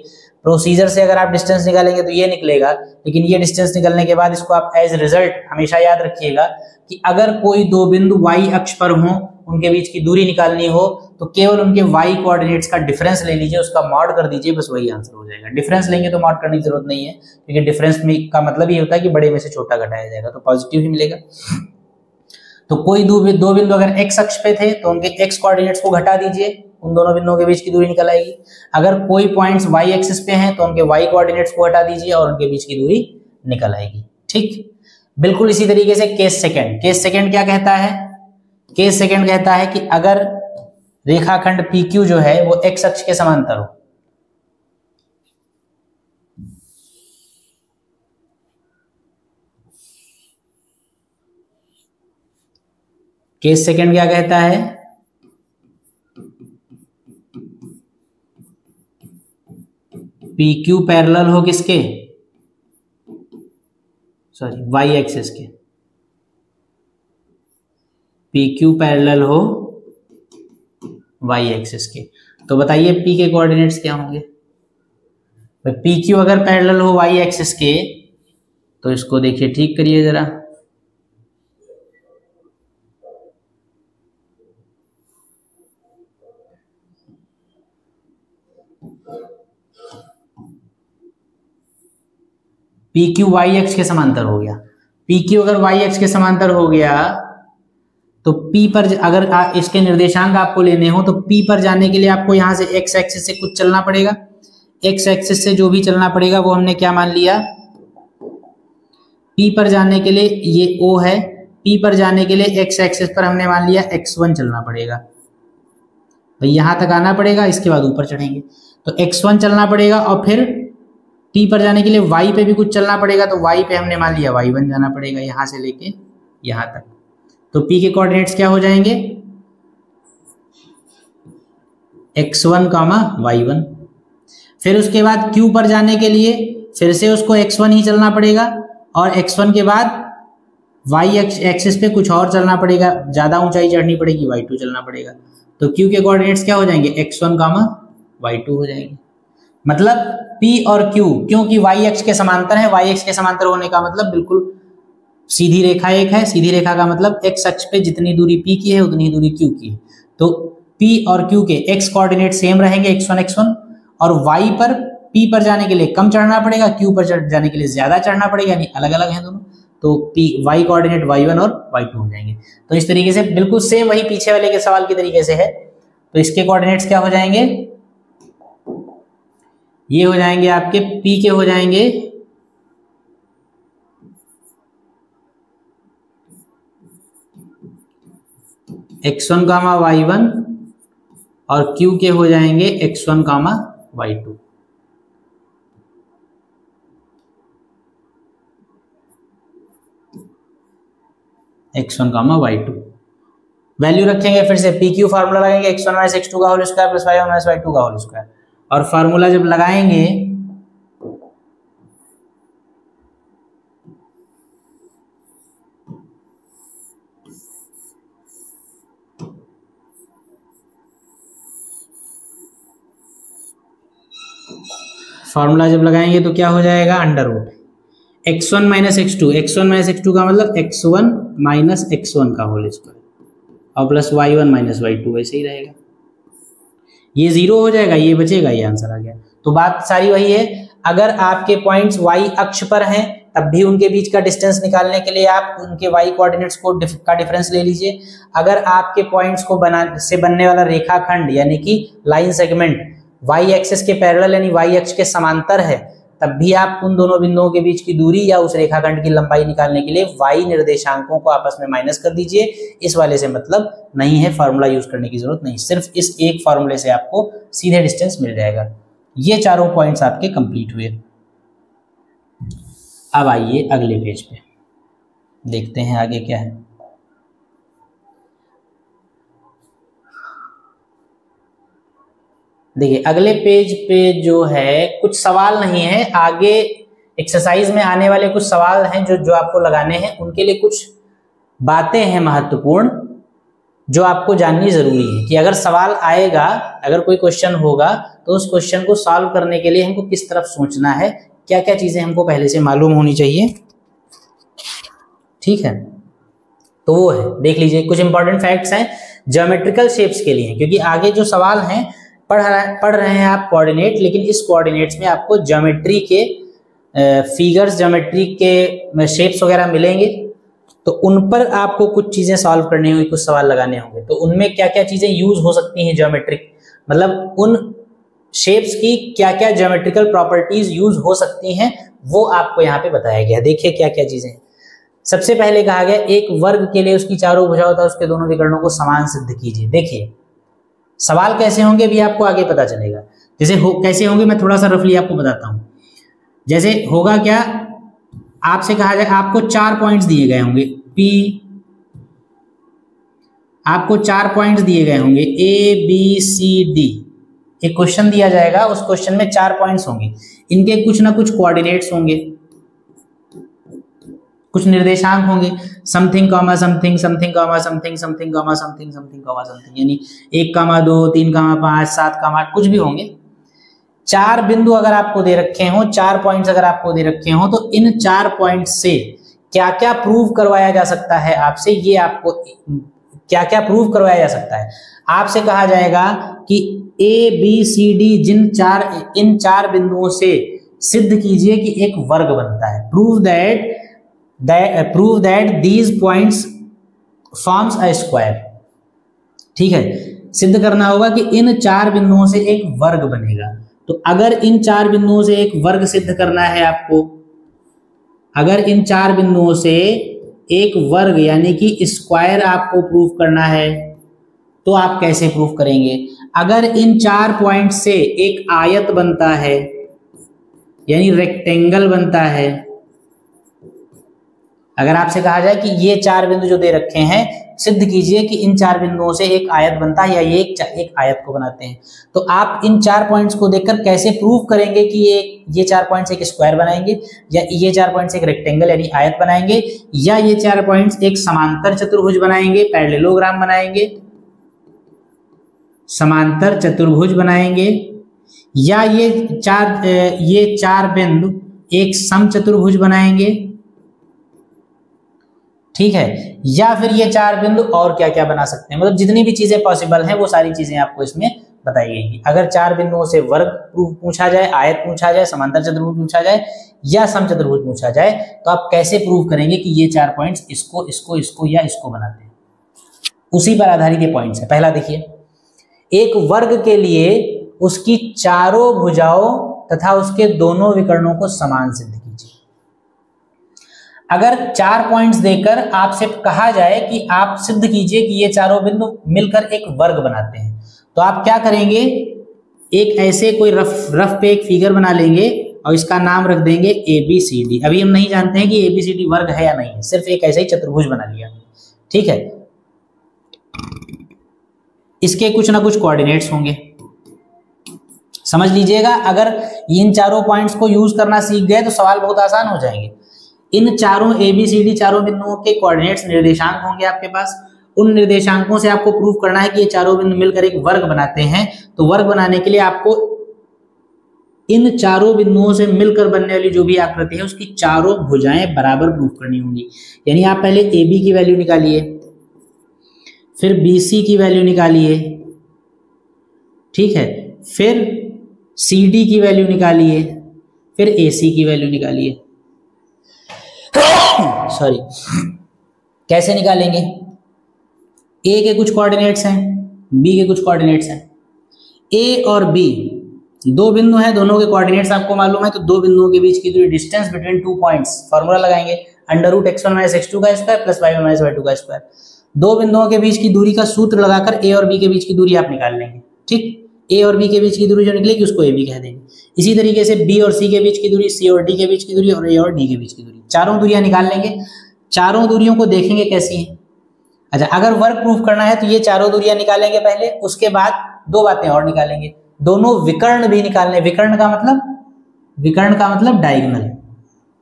प्रोसीजर से अगर आप डिस्टेंस निकालेंगे तो ये निकलेगा, लेकिन ये डिस्टेंस निकलने के बाद इसको आप एज रिजल्ट हमेशा याद रखिएगा कि अगर कोई दो बिंदु y अक्ष पर हों, उनके बीच की दूरी निकालनी हो तो केवल उनके y कोऑर्डिनेट्स का डिफरेंस ले लीजिए, उसका मॉड कर दीजिए, बस वही आंसर हो जाएगा। डिफरेंस लेंगे तो मॉड करने की जरूरत नहीं है, क्योंकि डिफरेंस में का मतलब ये होता है कि बड़े में से छोटा घटाया जाएगा, तो पॉजिटिव ही मिलेगा। तो कोई दो बिंदु अगर x अक्ष पे थे तो उनके x कोऑर्डिनेट्स को घटा दीजिए, उन दोनों बिंदुओं के बीच की दूरी निकल आएगी। अगर कोई पॉइंट्स y एक्सिस पे हैं तो उनके y कोऑर्डिनेट्स को हटा दीजिए और उनके बीच की दूरी निकल आएगी। ठीक, बिल्कुल इसी तरीके से केस सेकंड क्या कहता है? केस सेकंड कहता है कि अगर रेखाखंड PQ जो है वो x अक्ष के समांतर हो, केस सेकंड क्या कहता है? पी क्यू पैरेलल हो किसके, सॉरी वाई एक्सिस के, पी क्यू पैरेलल हो वाई एक्सिस के। तो बताइए पी के कोऑर्डिनेट्स क्या होंगे। पी क्यू अगर पैरेलल हो वाई एक्सिस के तो इसको देखिए ठीक करिए जरा, पी क्यू वाई एक्स के समांतर हो गया। पी क्यू अगर वाई एक्स के समांतर हो गया तो P पर अगर इसके निर्देशांक आपको लेने हो तो P पर जाने के लिए आपको यहां से x एक्सिस से कुछ चलना पड़ेगा। x एक्सिस से जो भी चलना पड़ेगा वो हमने क्या मान लिया, P पर जाने के लिए ये O है, P पर जाने के लिए x एक्सिस पर हमने मान लिया x1 चलना पड़ेगा। तो यहां तक आना पड़ेगा, इसके बाद ऊपर चढ़ेंगे तो x1 चलना पड़ेगा और फिर P पर जाने के लिए y पे भी कुछ चलना पड़ेगा। तो y पे हमने मान लिया y1 जाना पड़ेगा यहां से लेके यहां तक। तो P के कोऑर्डिनेट्स क्या हो जाएंगे, x1, y1। फिर उसके बाद Q पर जाने के लिए फिर से उसको x1 ही चलना पड़ेगा और x1 के बाद y एक्सिस पे कुछ और चलना पड़ेगा, ज्यादा ऊंचाई चढ़नी पड़ेगी, y2 चलना पड़ेगा। तो Q के कोऑर्डिनेट्स क्या हो जाएंगे, x1, y2 हो जाएंगे। मतलब P और Q क्योंकि y एक्स के समांतर है, y एक्स के समांतर होने का मतलब बिल्कुल सीधी रेखा एक है। सीधी रेखा का मतलब x अक्ष पे जितनी दूरी P की है उतनी दूरी Q की है। तो P और Q के x कोऑर्डिनेट सेम रहेंगे, x1 और y पर P पर जाने के लिए कम चढ़ना पड़ेगा, Q पर जाने के लिए ज्यादा चढ़ना पड़ेगा, यानी अलग अलग हैं दोनों। तो P y कोऑर्डिनेट y1 और y2 हो जाएंगे। तो इस तरीके से बिल्कुल सेम वही पीछे वाले के सवाल की तरीके से है। तो इसके कोऑर्डिनेट्स क्या हो जाएंगे, ये हो जाएंगे आपके P के हो जाएंगे x1, y1 और Q के हो जाएंगे x1, y2। x1, y2 value रखेंगे, फिर से पी क्यू फार्मूला लगाएंगे x1 माइनस x2 का whole square plus y1 minus y2 का होल स्क्वायर। और फार्मूला जब लगाएंगे तो क्या हो जाएगा, under root x1 minus x2 का मतलब x1 माइनस x1 का होल स्क्वायर और प्लस y1 माइनस y2 वैसे ही रहेगा। ये 0 हो जाएगा, ये बचेगा, ये आंसर आ गया। तो बात सारी वही है, अगर आपके पॉइंट्स y अक्ष पर हैं तब भी उनके बीच का डिस्टेंस निकालने के लिए आप उनके y कोऑर्डिनेट्स को का डिफरेंस ले लीजिए। अगर आपके पॉइंट्स को बनने वाला रेखाखंड यानी कि लाइन सेगमेंट y एक्सिस के पैरेलल यानी y अक्ष के समांतर है तब भी आप उन दोनों बिंदुओं के बीच की दूरी या उस रेखाखंड की लंबाई निकालने के लिए y निर्देशांकों को आपस में माइनस कर दीजिए। इस वाले से मतलब नहीं है, फार्मूला यूज करने की जरूरत नहीं, सिर्फ इस एक फार्मूले से आपको सीधे डिस्टेंस मिल जाएगा। ये चारों पॉइंट्स आपके कंप्लीट हुए। अब आइए अगले पेज पे देखते हैं आगे क्या है। देखिए अगले पेज पे जो है कुछ सवाल नहीं है, आगे एक्सरसाइज में आने वाले कुछ सवाल हैं जो आपको लगाने हैं। उनके लिए कुछ बातें हैं महत्वपूर्ण जो आपको जाननी जरूरी है कि अगर सवाल आएगा, अगर कोई क्वेश्चन होगा तो उस क्वेश्चन को सॉल्व करने के लिए हमको किस तरफ सोचना है, क्या क्या चीजें हमको पहले से मालूम होनी चाहिए। ठीक है, तो वो है, देख लीजिए कुछ इंपॉर्टेंट फैक्ट्स हैं ज्योमेट्रिकल शेप्स के लिए, क्योंकि आगे जो सवाल हैं पढ़ रहे हैं आप कोऑर्डिनेट, लेकिन इस कोऑर्डिनेट्स में आपको ज्योमेट्री के फिगर्स, ज्योमेट्री के शेप्स वगैरह मिलेंगे। तो उन पर आपको कुछ चीजें सॉल्व करनी होगी, कुछ सवाल लगाने होंगे। तो उनमें क्या क्या चीजें यूज हो सकती हैं ज्योमेट्रिक, मतलब उन शेप्स की क्या क्या ज्योमेट्रिकल प्रॉपर्टीज यूज हो सकती हैं, वो आपको यहाँ पे बताया गया। देखिए क्या क्या चीजें। सबसे पहले कहा गया एक वर्ग के लिए उसकी चारों भुजाओं तथा उसके दोनों विकर्णों को समान सिद्ध कीजिए। देखिए सवाल कैसे होंगे भी आपको आगे पता चलेगा। जैसे कैसे होंगे मैं थोड़ा सा रफली आपको बताता हूं। जैसे होगा क्या, आपसे कहा जाए आपको 4 पॉइंट्स दिए गए होंगे P, आपको 4 पॉइंट्स दिए गए होंगे A B C D, एक क्वेश्चन दिया जाएगा, उस क्वेश्चन में 4 पॉइंट्स होंगे, इनके कुछ ना कुछ कोऑर्डिनेट्स होंगे, कुछ निर्देशांक होंगे, something comma something, something comma something, something comma something, something comma something, यानी 1,2, 3,5, 7,8 कुछ भी होंगे। 4 बिंदु अगर आपको दे रखे हों, 4 पॉइंट्स अगर आपको दे रखे हों, तो इन 4 पॉइंट्स से क्या क्या प्रूव करवाया जा सकता है आपसे, ये आपको क्या क्या प्रूव करवाया जा सकता है। आपसे कहा जाएगा कि ए बी सी डी इन 4 बिंदुओं से सिद्ध कीजिए कि एक वर्ग बनता है। Prove that these points forms a square. ठीक है, सिद्ध करना होगा कि इन 4 बिंदुओं से एक वर्ग बनेगा। तो अगर इन 4 बिंदुओं से एक वर्ग सिद्ध करना है आपको, अगर इन 4 बिंदुओं से एक वर्ग यानी कि स्क्वायर आपको प्रूव करना है, तो आप कैसे प्रूव करेंगे? अगर इन 4 पॉइंट से एक आयत बनता है यानी रेक्टेंगल बनता है, अगर आपसे कहा जाए कि ये 4 बिंदु जो दे रखे हैं सिद्ध कीजिए कि इन 4 बिंदुओं से एक आयत बनता है, या ये एक आयत को बनाते हैं, तो आप इन 4 पॉइंट्स को देखकर कैसे प्रूव करेंगे कि ये 4 पॉइंट्स एक स्क्वायर बनाएंगे, या ये 4 पॉइंट्स एक रेक्टेंगल यानी आयत बनाएंगे, या ये 4 पॉइंट्स एक समांतर चतुर्भुज बनाएंगे, पैरेललोग्राम बनाएंगे, समांतर चतुर्भुज बनाएंगे, या ये 4 बिंदु एक समचतुर्भुज बनाएंगे। ठीक है, या फिर ये 4 बिंदु और क्या क्या बना सकते हैं, मतलब जितनी भी चीजें पॉसिबल हैं वो सारी चीजें आपको इसमें बताई गई। अगर 4 बिंदुओं से वर्ग पूछा जाए, आयत पूछा जाए, समांतर चतुर्भुज पूछा जाए या समचतुर्भुज पूछा जाए, तो आप कैसे प्रूव करेंगे कि ये 4 पॉइंट्स इसको इसको इसको या इसको बनाते हैं। उसी पर आधारित ये पॉइंट्स है। पहला देखिए, एक वर्ग के लिए उसकी चारों भुजाओं तथा उसके दोनों विकर्णों को समान सिद्ध कीजिए। अगर 4 पॉइंट्स देकर आपसे कहा जाए कि आप सिद्ध कीजिए कि ये चारों बिंदु मिलकर एक वर्ग बनाते हैं, तो आप क्या करेंगे? एक ऐसे कोई रफ पे एक फिगर बना लेंगे और इसका नाम रख देंगे ABCD। अभी हम नहीं जानते हैं कि ABCD वर्ग है या नहीं है, सिर्फ एक ऐसे ही चतुर्भुज बना लिया। ठीक है, इसके कुछ ना कुछ कोऑर्डिनेट्स होंगे, समझ लीजिएगा। अगर इन चारों पॉइंट्स को यूज करना सीख गए तो सवाल बहुत आसान हो जाएंगे। इन चारों ABCD चारों बिंदुओं के कोऑर्डिनेट्स निर्देशांक होंगे आपके पास। उन निर्देशांकों से आपको प्रूफ करना है कि ये चारों बिंदु मिलकर एक वर्ग बनाते हैं। तो वर्ग बनाने के लिए आपको इन चारों बिंदुओं से मिलकर बनने वाली जो भी आकृति है उसकी चारों भुजाएं बराबर प्रूफ करनी होंगी। यानी आप पहले AB की वैल्यू निकालिए, फिर BC की वैल्यू निकालिए, ठीक है, फिर CD की वैल्यू निकालिए, फिर AC की वैल्यू निकालिए। सॉरी, कैसे निकालेंगे? A के कुछ कोऑर्डिनेट्स हैं, B के कुछ कोऑर्डिनेट्स हैं। A और B 2 बिंदु हैं, दोनों के कोऑर्डिनेट्स आपको मालूम है, तो 2 बिंदुओं के बीच की दूरी, डिस्टेंस बिटवीन 2 पॉइंट्स, फार्मूला लगाएंगे √x1 - x2 का स्क्वायर प्लस y1 - y2 का स्क्वायर। 2 बिंदुओं के बीच की दूरी का सूत्र लगाकर A और B के बीच की दूरी आप निकाल लेंगे। ठीक, A और B के बीच की दूरी जो निकलेगी उसको AB कह देंगे। इसी तरीके से B और C के बीच की दूरी, C और D के बीच की दूरी और A और D के बीच की दूरी, चारों दूरियां निकाल लेंगे। चारों दूरियों को देखेंगे कैसी हैं। अच्छा, अगर वर्ग प्रूफ करना है तो ये चारों दूरियां निकालेंगे पहले, उसके बाद 2 बातें और निकालेंगे, दोनों विकर्ण भी निकालने। विकर्ण का मतलब डायगोनल।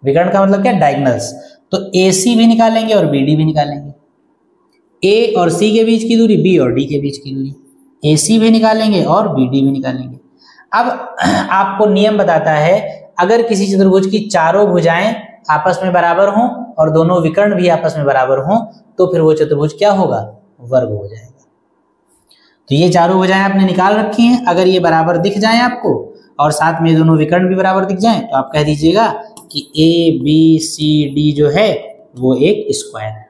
विकर्ण का मतलब क्या? डायगोनल्स। तो AC भी निकालेंगे और BD भी निकालेंगे। A और C के बीच की दूरी, B और D के बीच की दूरी, AC भी निकालेंगे और BD भी निकालेंगे। अब आपको नियम बताता है, अगर किसी चतुर्भुज की चारों भुजाएं आपस में बराबर हों और दोनों विकर्ण भी आपस में बराबर हों, तो फिर वो चतुर्भुज क्या होगा? वर्ग हो जाएगा। तो ये चारों भुजाएं आपने निकाल रखी हैं। अगर ये बराबर दिख जाएं आपको और साथ में दोनों विकर्ण भी बराबर दिख जाएं, तो आप कह दीजिएगा कि ABCD जो है वो एक स्क्वायर है।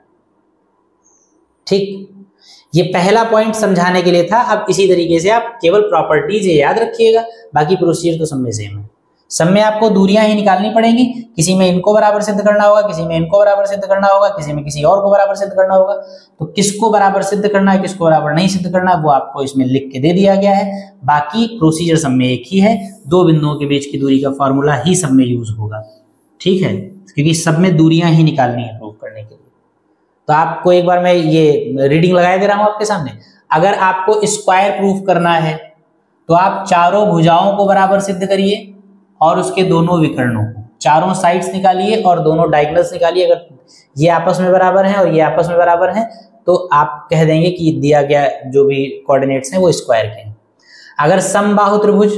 ठीक, ये पहला पॉइंट समझाने के लिए था। अब इसी तरीके से आप केवल प्रॉपर्टीज याद रखिएगा, बाकी प्रोसीजर तो सब में सेम है। सब में आपको दूरियां ही निकालनी पड़ेंगी, किसी में इनको बराबर सिद्ध करना होगा, किसी में इनको बराबर सिद्ध करना होगा, किसी में किसी और को बराबर सिद्ध करना होगा। तो किसको बराबर सिद्ध करना है, किसको बराबर नहीं सिद्ध करना है, वो आपको इसमें लिख के दे दिया गया है। बाकी प्रोसीजर सब में एक ही है, 2 बिंदुओं के बीच की दूरी का फॉर्मूला ही सब में यूज होगा। ठीक है, क्योंकि सब में दूरियां ही निकालनी है प्रूव करने के लिए। तो आपको एक बार मैं ये रीडिंग लगा दे रहा हूं आपके सामने। अगर आपको स्क्वायर प्रूफ करना है तो आप चारों भुजाओं को बराबर सिद्ध करिए और उसके दोनों विकर्णों को, चारों साइड्स निकालिए और दोनों डायगोनल्स निकालिए। अगर ये आपस में बराबर हैं और ये आपस में बराबर हैं तो आप कह देंगे कि दिया गया जो भी कोऑर्डिनेट्स हैं वो स्क्वायर के हैं। अगर समबाहु त्रिभुज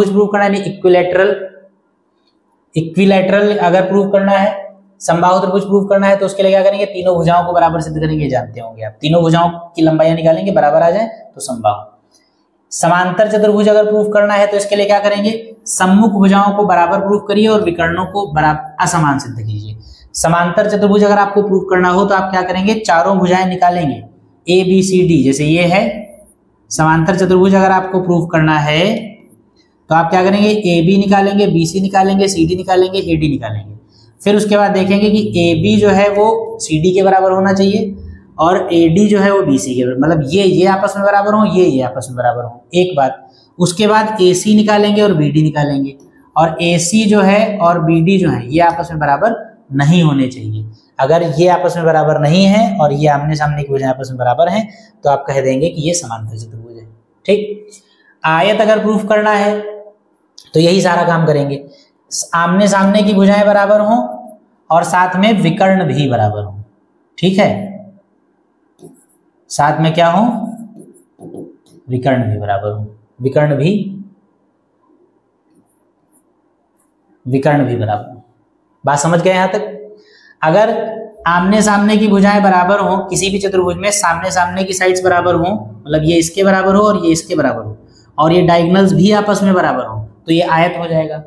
प्रूव करना है, इक्विलैटरल अगर प्रूव करना है, समबाहु त्रिभुज प्रूव करना है तो उसके लिए क्या करेंगे, तीनों भुजाओं को बराबर सिद्ध करेंगे, जानते होंगे आप। तीनों भुजाओं की लंबाइयां निकालेंगे, बराबर आ जाए तो समबाहु। समांतर चतुर्भुज अगर प्रूफ करना है तो इसके लिए क्या करेंगे, सम्मुख भुजाओं को बराबर प्रूफ करिए और विकर्णों को बराबर असमान सिद्ध कीजिए। समांतर चतुर्भुज अगर आपको प्रूफ करना हो तो आप क्या करेंगे, चारों भुजाएं निकालेंगे ए बी सी डी, जैसे ये है समांतर चतुर्भुज। अगर आपको प्रूफ करना है तो आप क्या करेंगे, ए बी निकालेंगे, बी सी निकालेंगे, सी डी निकालेंगे, ए डी निकालेंगे। फिर उसके बाद देखेंगे कि ए बी जो है वो सी डी के बराबर होना चाहिए और AD जो है वो BC के, मतलब ये आपस में बराबर हो, ये आपस में बराबर हो, एक बात। उसके बाद AC निकालेंगे और BD निकालेंगे, और AC जो है और BD जो है ये आपस में बराबर नहीं होने चाहिए। अगर ये आपस में बराबर नहीं है और ये आमने सामने की भुजाएं आपस में बराबर हैं तो आप कह देंगे कि ये समांतर चतुर्भुज है। ठीक, आयत अगर प्रूफ करना है तो यही सारा काम करेंगे, आमने सामने की भुजाएं बराबर हों और साथ में विकर्ण भी बराबर हों। ठीक है, साथ में क्या हो, विकर्ण भी बराबर हो, विकर्ण भी बराबर हो। बात समझ गए यहां तक? अगर आमने सामने की भुजाएं बराबर हो किसी भी चतुर्भुज में, सामने सामने की साइड्स बराबर हो, मतलब ये इसके बराबर हो और ये इसके बराबर हो और ये डायगोनल्स भी आपस में बराबर हो तो ये आयत हो जाएगा।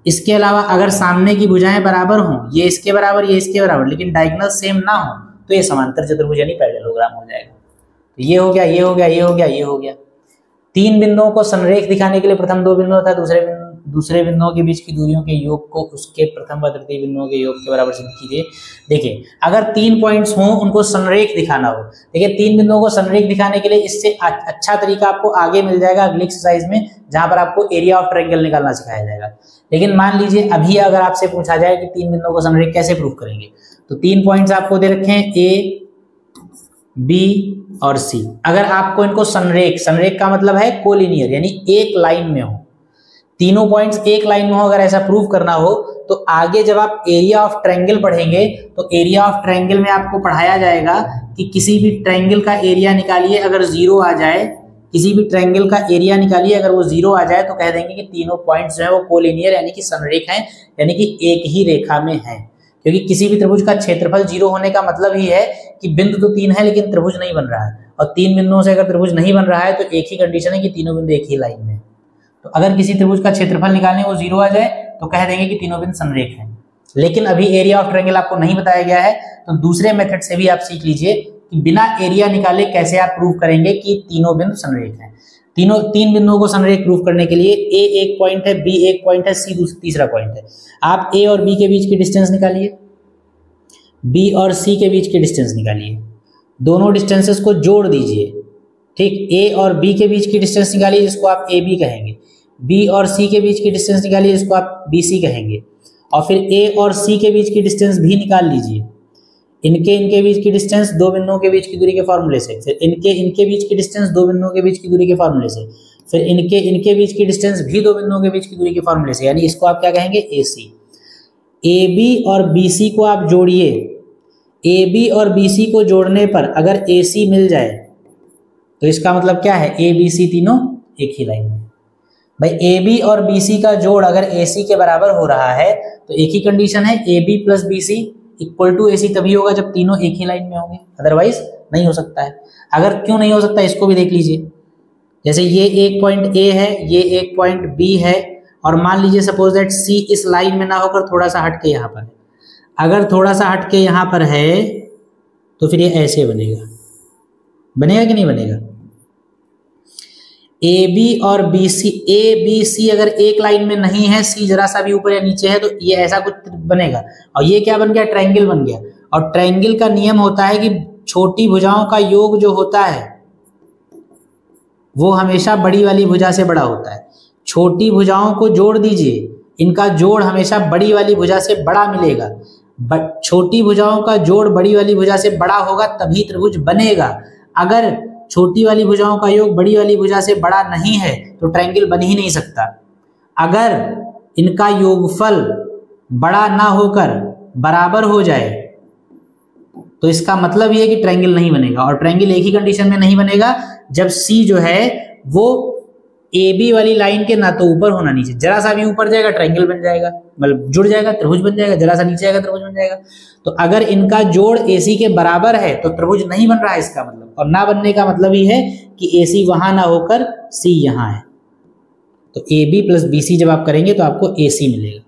इसके अलावा अगर सामने की भुजाएं बराबर हो, ये इसके बराबर ये इसके बराबर, लेकिन डायगोनल सेम ना हो तो ये समांतर चतुर्भुज यानी पैरेललोग्राम हो जाएगा। तो ये हो गया, ये हो गया, ये हो गया, ये हो गया। तीन बिंदुओं को संरेख दिखाने के लिए प्रथम दो बिंदु था, दूसरे बिंदुओं के बीच की दूरियों के योग को उसके प्रथम व तृतीय बिंदुओं के योग के बराबर सिद्ध कीजिए। देखिए, अगर 3 पॉइंट्स हों उनको संरेख दिखाना हो, देखिए 3 बिंदुओं को संरेख दिखाने के लिए इससे अच्छा तरीका आपको आगे मिल जाएगा अगली एक्सरसाइज में, जहां पर आपको एरिया ऑफ ट्रायंगल निकालना सिखाया जाएगा। लेकिन मान लीजिए अभी अगर आपसे पूछा जाए कि 3 बिंदुओं को संरेख कैसे प्रूव करेंगे, तो 3 पॉइंट्स आपको दे रखे हैं ए, बी और सी। अगर आपको इनको संरेख का मतलब है कोलिनियर, यानी एक लाइन में हो, तीनों पॉइंट्स एक लाइन में हो, अगर ऐसा प्रूव करना हो तो आगे जब आप एरिया ऑफ ट्रायंगल पढ़ेंगे तो एरिया ऑफ ट्रायंगल में आपको पढ़ाया जाएगा कि किसी भी ट्रायंगल का एरिया निकालिए, अगर 0 आ जाए, किसी भी ट्रायंगल का एरिया निकालिए अगर वो 0 आ जाए तो कह देंगे कि तीनों पॉइंट्स जो है वो कोलिनियर यानी कि संरेख हैं, यानी कि एक ही रेखा में हैं। क्योंकि किसी भी त्रिभुज का क्षेत्रफल 0 होने का मतलब ही है कि बिंदु तो 3 है लेकिन त्रिभुज नहीं बन रहा है, और 3 बिंदुओं से अगर त्रिभुज नहीं बन रहा है तो एक ही कंडीशन है कि तीनों बिंदु एक ही लाइन में। तो अगर किसी त्रिभुज का क्षेत्रफल निकालने वो 0 आ जाए तो कह देंगे कि तीनों बिंदु संरेख हैं। लेकिन अभी एरिया ऑफ ट्रायंगल आपको नहीं बताया गया है, तो दूसरे मेथड से भी आप सीख लीजिए कि बिना एरिया निकाले कैसे आप प्रूव करेंगे कि तीनों बिंदु संरेख हैं। 3 बिंदुओं को संरेख प्रूव करने के लिए ए एक पॉइंट है, बी एक पॉइंट है, सी तीसरा पॉइंट है। आप ए और बी के बीच की डिस्टेंस निकालिए, बी और सी के बीच की डिस्टेंस निकालिए, दोनों डिस्टेंसेस को जोड़ दीजिए। ठीक, ए और बी के बीच की डिस्टेंस निकालिए जिसको आप ए बी कहेंगे, बी और सी के बीच की डिस्टेंस निकालिए जिसको आप बी सी कहेंगे, और फिर ए और सी के बीच की डिस्टेंस भी निकाल लीजिए। इनके बीच की डिस्टेंस 2 बिंदुओं के बीच की दूरी के फॉर्मूले से, फिर इनके बीच की डिस्टेंस 2 बिंदुओं के बीच की दूरी के फॉर्मूले से, फिर इनके बीच की डिस्टेंस भी 2 बिंदुओं के बीच की दूरी के फॉर्मूले से, यानी इसको आप क्या कहेंगे, ए सी। ए बी और बी सी को आप जोड़िए, ए बी और बी सी को जोड़ने पर अगर ए सी मिल जाए तो इसका मतलब क्या है, ए बी सी तीनों एक ही लाइन में। भाई ए बी और बी सी का जोड़ अगर ए सी के बराबर हो रहा है तो एक ही कंडीशन है, A B plus B C equal to A C तभी होगा जब तीनों एक ही लाइन में होंगे, अदरवाइज नहीं हो सकता है। अगर क्यों नहीं हो सकता इसको भी देख लीजिए, जैसे ये एक पॉइंट ए है, ये एक पॉइंट बी है, और मान लीजिए सपोज दैट सी इस लाइन में ना होकर थोड़ा सा हटके यहाँ पर है। अगर थोड़ा सा हटके यहाँ पर है तो फिर ये ऐसे बनेगा कि नहीं बनेगा। ए बी और B C, A B C अगर एक लाइन में नहीं है, सी जरा सा भी ऊपर या नीचे है, तो ये ऐसा कुछ बनेगा, और ये क्या बन गया, ट्रायंगल बन गया। और ट्रायंगल का नियम होता है कि छोटी भुजाओं का योग जो होता है वो हमेशा बड़ी वाली भुजा से बड़ा होता है। छोटी भुजाओं को जोड़ दीजिए, इनका जोड़ हमेशा बड़ी वाली भुजा से बड़ा मिलेगा। छोटी भुजाओं का जोड़ बड़ी वाली भुजा से बड़ा होगा तभी त्रिभुज बनेगा। अगर छोटी वाली भुजाओं का योग बड़ी वाली भुजा से बड़ा नहीं है तो ट्रायंगल बन ही नहीं सकता। अगर इनका योगफल बड़ा ना होकर बराबर हो जाए तो इसका मतलब ये है कि ट्रायंगल नहीं बनेगा। और ट्रायंगल एक ही कंडीशन में नहीं बनेगा, जब सी जो है वो ए बी वाली लाइन के ना तो ऊपर होना नीचे, जरा सा भी ऊपर जाएगा ट्रायंगल बन जाएगा, मतलब जुड़ जाएगा त्रिभुज बन जाएगा, जरा सा नीचे जाएगा त्रिभुज बन जाएगा। तो अगर इनका जोड़ AC के बराबर है तो त्रिभुज नहीं बन रहा है इसका मतलब, और ना बनने का मतलब ही है कि AC वहां ना होकर C यहां है। तो AB प्लस BC जब आप करेंगे तो आपको AC मिलेगा।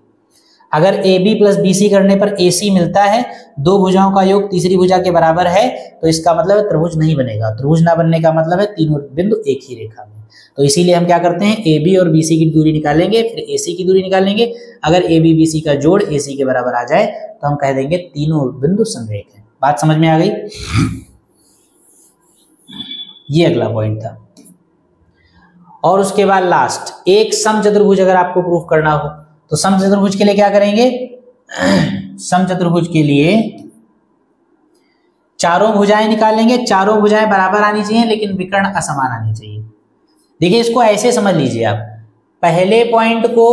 अगर AB प्लस BC करने पर AC मिलता है, दो भुजाओं का योग तीसरी भुजा के बराबर है, तो इसका मतलब है त्रिभुज नहीं बनेगा। त्रिभुज ना बनने का मतलब है तीनों बिंदु एक ही रेखा में। तो इसीलिए हम क्या करते हैं, AB और BC की दूरी निकालेंगे, फिर AC की दूरी निकालेंगे। अगर AB BC का जोड़ AC के बराबर आ जाए तो हम कह देंगे तीनों बिंदु समरेख हैं। बात समझ में आ गई? ये अगला पॉइंट था। और उसके बाद लास्ट, एक समचतुर्भुज अगर आपको प्रूफ करना हो तो समचतुर्भुज के लिए क्या करेंगे? समचतुर्भुज के लिए चारों भुजाएं निकालेंगे। चारों भुजाएं बराबर आनी चाहिए लेकिन विकर्ण असमान आनी चाहिए। देखिए इसको ऐसे समझ लीजिए, आप पहले पॉइंट को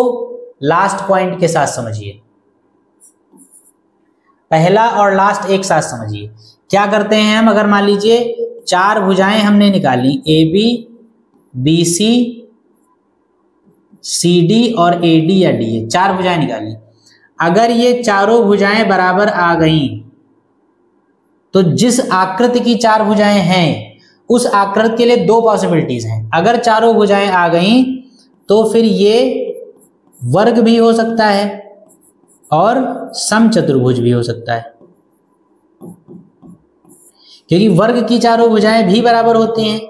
लास्ट पॉइंट के साथ समझिए, पहला और लास्ट एक साथ समझिए। क्या करते हैं हम, अगर मान लीजिए चार भुजाएं हमने निकाली, AB BC CD और AD या DA, चार भुजाएं निकाली। अगर ये चारों भुजाएं बराबर आ गई तो जिस आकृति की चार भुजाएं हैं उस आकृति के लिए दो पॉसिबिलिटीज हैं। अगर चारों भुजाएं आ गई तो फिर ये वर्ग भी हो सकता है और समचतुर्भुज भी हो सकता है, क्योंकि वर्ग की चारों भुजाएं भी बराबर होती हैं।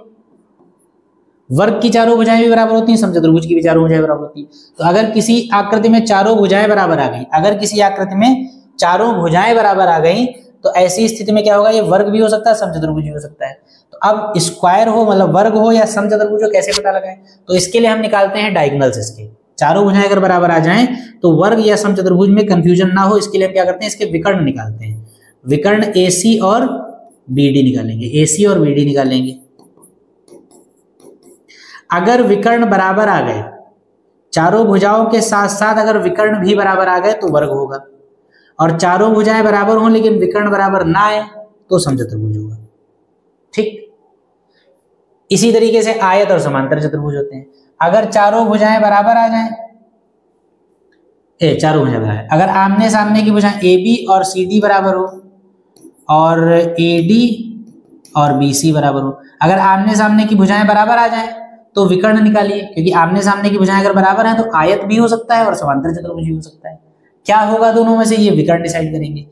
वर्ग की चारों भुजाएं भी बराबर होती हैं, समचतुर्भुज की भी चारों भुजाएं बराबर होती हैं। तो अगर किसी आकृति में चारों भुजाएं बराबर आ गई, अगर किसी आकृति में चारों भुजाएं बराबर आ गई तो ऐसी स्थिति में क्या होगा, ये वर्ग भी हो सकता है, समचतुर्भुज भी हो सकता है। तो अब स्क्वायर हो मतलब वर्ग हो या समचतुर्भुज हो, कैसे पता लगाएं? तो इसके लिए हम निकालते हैं डायगोनल्स। इसके चारों भुजाएं अगर बराबर आ जाएं तो वर्ग या समचतुर्भुज में कंफ्यूजन ना हो, इसके लिए हम क्या करते हैं, इसके विकर्ण निकालते हैं। विकर्ण AC और BD निकालेंगे, AC और BD निकालेंगे। अगर विकर्ण बराबर आ गए, चारों भुजाओं के साथ साथ अगर विकर्ण भी बराबर आ गए तो वर्ग होगा, और चारों भुजाएं बराबर हों लेकिन विकर्ण बराबर ना आए तो समचतुर्भुज होगा। ठीक, इसी तरीके से आयत और समांतर चतुर्भुज होते हैं। अगर चारों भुजाएं बराबर आ जाएं, चारों भुजाएं बराबर, अगर आमने सामने की भुजाएं AB और CD बराबर हो और AD और BC बराबर हो, अगर आमने सामने की भुजाएं बराबर आ जाएं तो विकर्ण निकालिए, क्योंकि आमने सामने की भुजाएं अगर बराबर हैं तो आयत भी हो सकता है और समांतर चतुर्भुज भी हो सकता है। क्या होगा दोनों में से, ये विकर्ण डिसाइड करेंगे।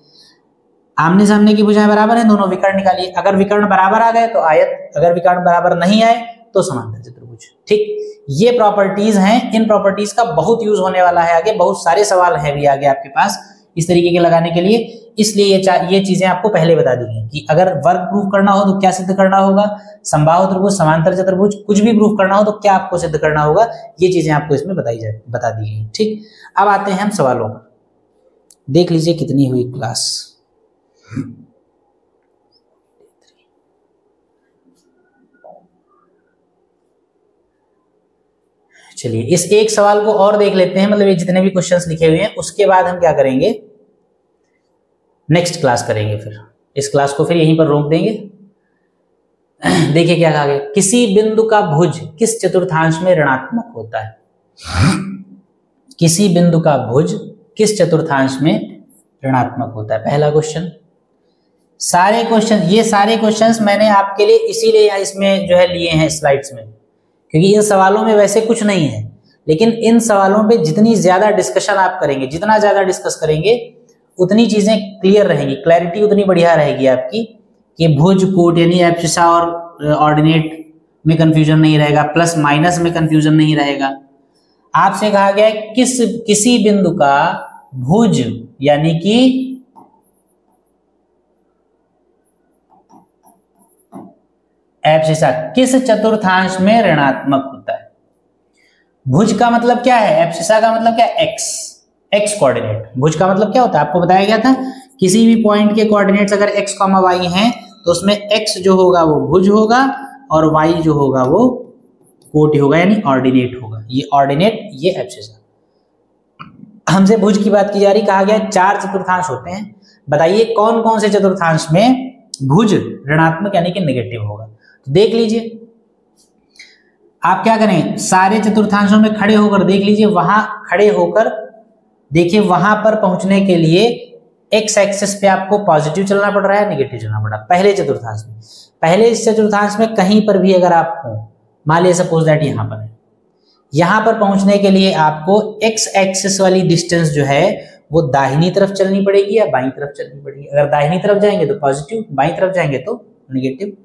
आमने सामने की भुजाएं बराबर हैं, दोनों विकर्ण निकालिए। अगर विकर्ण बराबर आ गए तो आयत, अगर विकर्ण बराबर नहीं आए तो समांतर चतुर्भुज। ठीक, ये प्रॉपर्टीज हैं। इन प्रॉपर्टीज का बहुत यूज होने वाला है आगे, बहुत सारे सवाल हैं भी आगे आपके पास इस तरीके के लगाने के लिए। इसलिए ये चीजें आपको पहले बता दी गई कि अगर वर्ग प्रूफ करना हो तो क्या सिद्ध करना होगा, समबाहु त्रिभुज, समांतर चतुर्भुज, कुछ भी प्रूफ करना हो तो क्या आपको सिद्ध करना होगा, ये चीजें आपको इसमें बता दी गई। ठीक, अब आते हैं हम सवालों पर। देख लीजिए कितनी हुई क्लास। चलिए इस एक सवाल को और देख लेते हैं, मतलब ये जितने भी क्वेश्चंस लिखे हुए हैं उसके बाद हम क्या करेंगे, नेक्स्ट क्लास करेंगे। फिर इस क्लास को फिर यहीं पर रोक देंगे। देखिए क्या कहा गया, किसी बिंदु का भुज किस चतुर्थांश में ऋणात्मक होता है? किसी बिंदु का भुज किस चतुर्थांश में ऋणात्मक होता है, पहला क्वेश्चन। सारे क्वेश्चन, ये सारे क्वेश्चंस मैंने आपके लिए इसीलिए इसमें जो है लिए हैं स्लाइड्स में, क्योंकि इन सवालों में वैसे कुछ नहीं है, लेकिन इन सवालों पे जितनी ज्यादा डिस्कशन आप करेंगे, जितना ज्यादा डिस्कस करेंगे उतनी चीजें क्लियर रहेंगी, क्लैरिटी उतनी बढ़िया रहेगी आपकी कि भुज कोट यानी एब्सिसा और ऑर्डिनेट में कंफ्यूजन नहीं रहेगा, प्लस माइनस में कंफ्यूजन नहीं रहेगा। आपसे कहा गया है किसी बिंदु का भुज यानी कि एब्सिसा किस चतुर्थांश में ऋणात्मक होता है। भुज का मतलब क्या है, एब्सिसा का मतलब क्या है, एक्स कोऑर्डिनेट। भुज का मतलब क्या होता है, आपको बताया गया था, किसी भी पॉइंट के कोऑर्डिनेट्स अगर x, y हैं तो उसमें x जो होगा वो भुज होगा और y जो होगा वो कोटि होगा यानी ऑर्डिनेट होगा। ये ऑर्डिनेट, ये एब्सिसा। हमसे भुज की बात की जा रही, कहा गया 4 चतुर्थांश होते हैं, बताइए कौन कौन से चतुर्थांश में भुज ऋणात्मक यानी कि नेगेटिव होगा। तो देख लीजिए, आप क्या करें, सारे चतुर्थांशों में खड़े होकर देख लीजिए, वहां खड़े होकर देखिए, वहां पर पहुंचने के लिए एक्स एक्सिस पे आपको पॉजिटिव चलना पड़ रहा है, नेगेटिव चलना पड़ रहा है। पहले चतुर्थांश में, पहले इस चतुर्थांश में कहीं पर भी अगर आप हो, मान लीजिए सपोज दैट यहां पर है, यहां पर पहुंचने के लिए आपको एक्स एक्सिस वाली डिस्टेंस जो है वो दाहिनी तरफ चलनी पड़ेगी या बाईं तरफ चलनी पड़ेगी। अगर दाहिनी तरफ जाएंगे तो पॉजिटिव, बाईं तरफ जाएंगे तो नेगेटिव।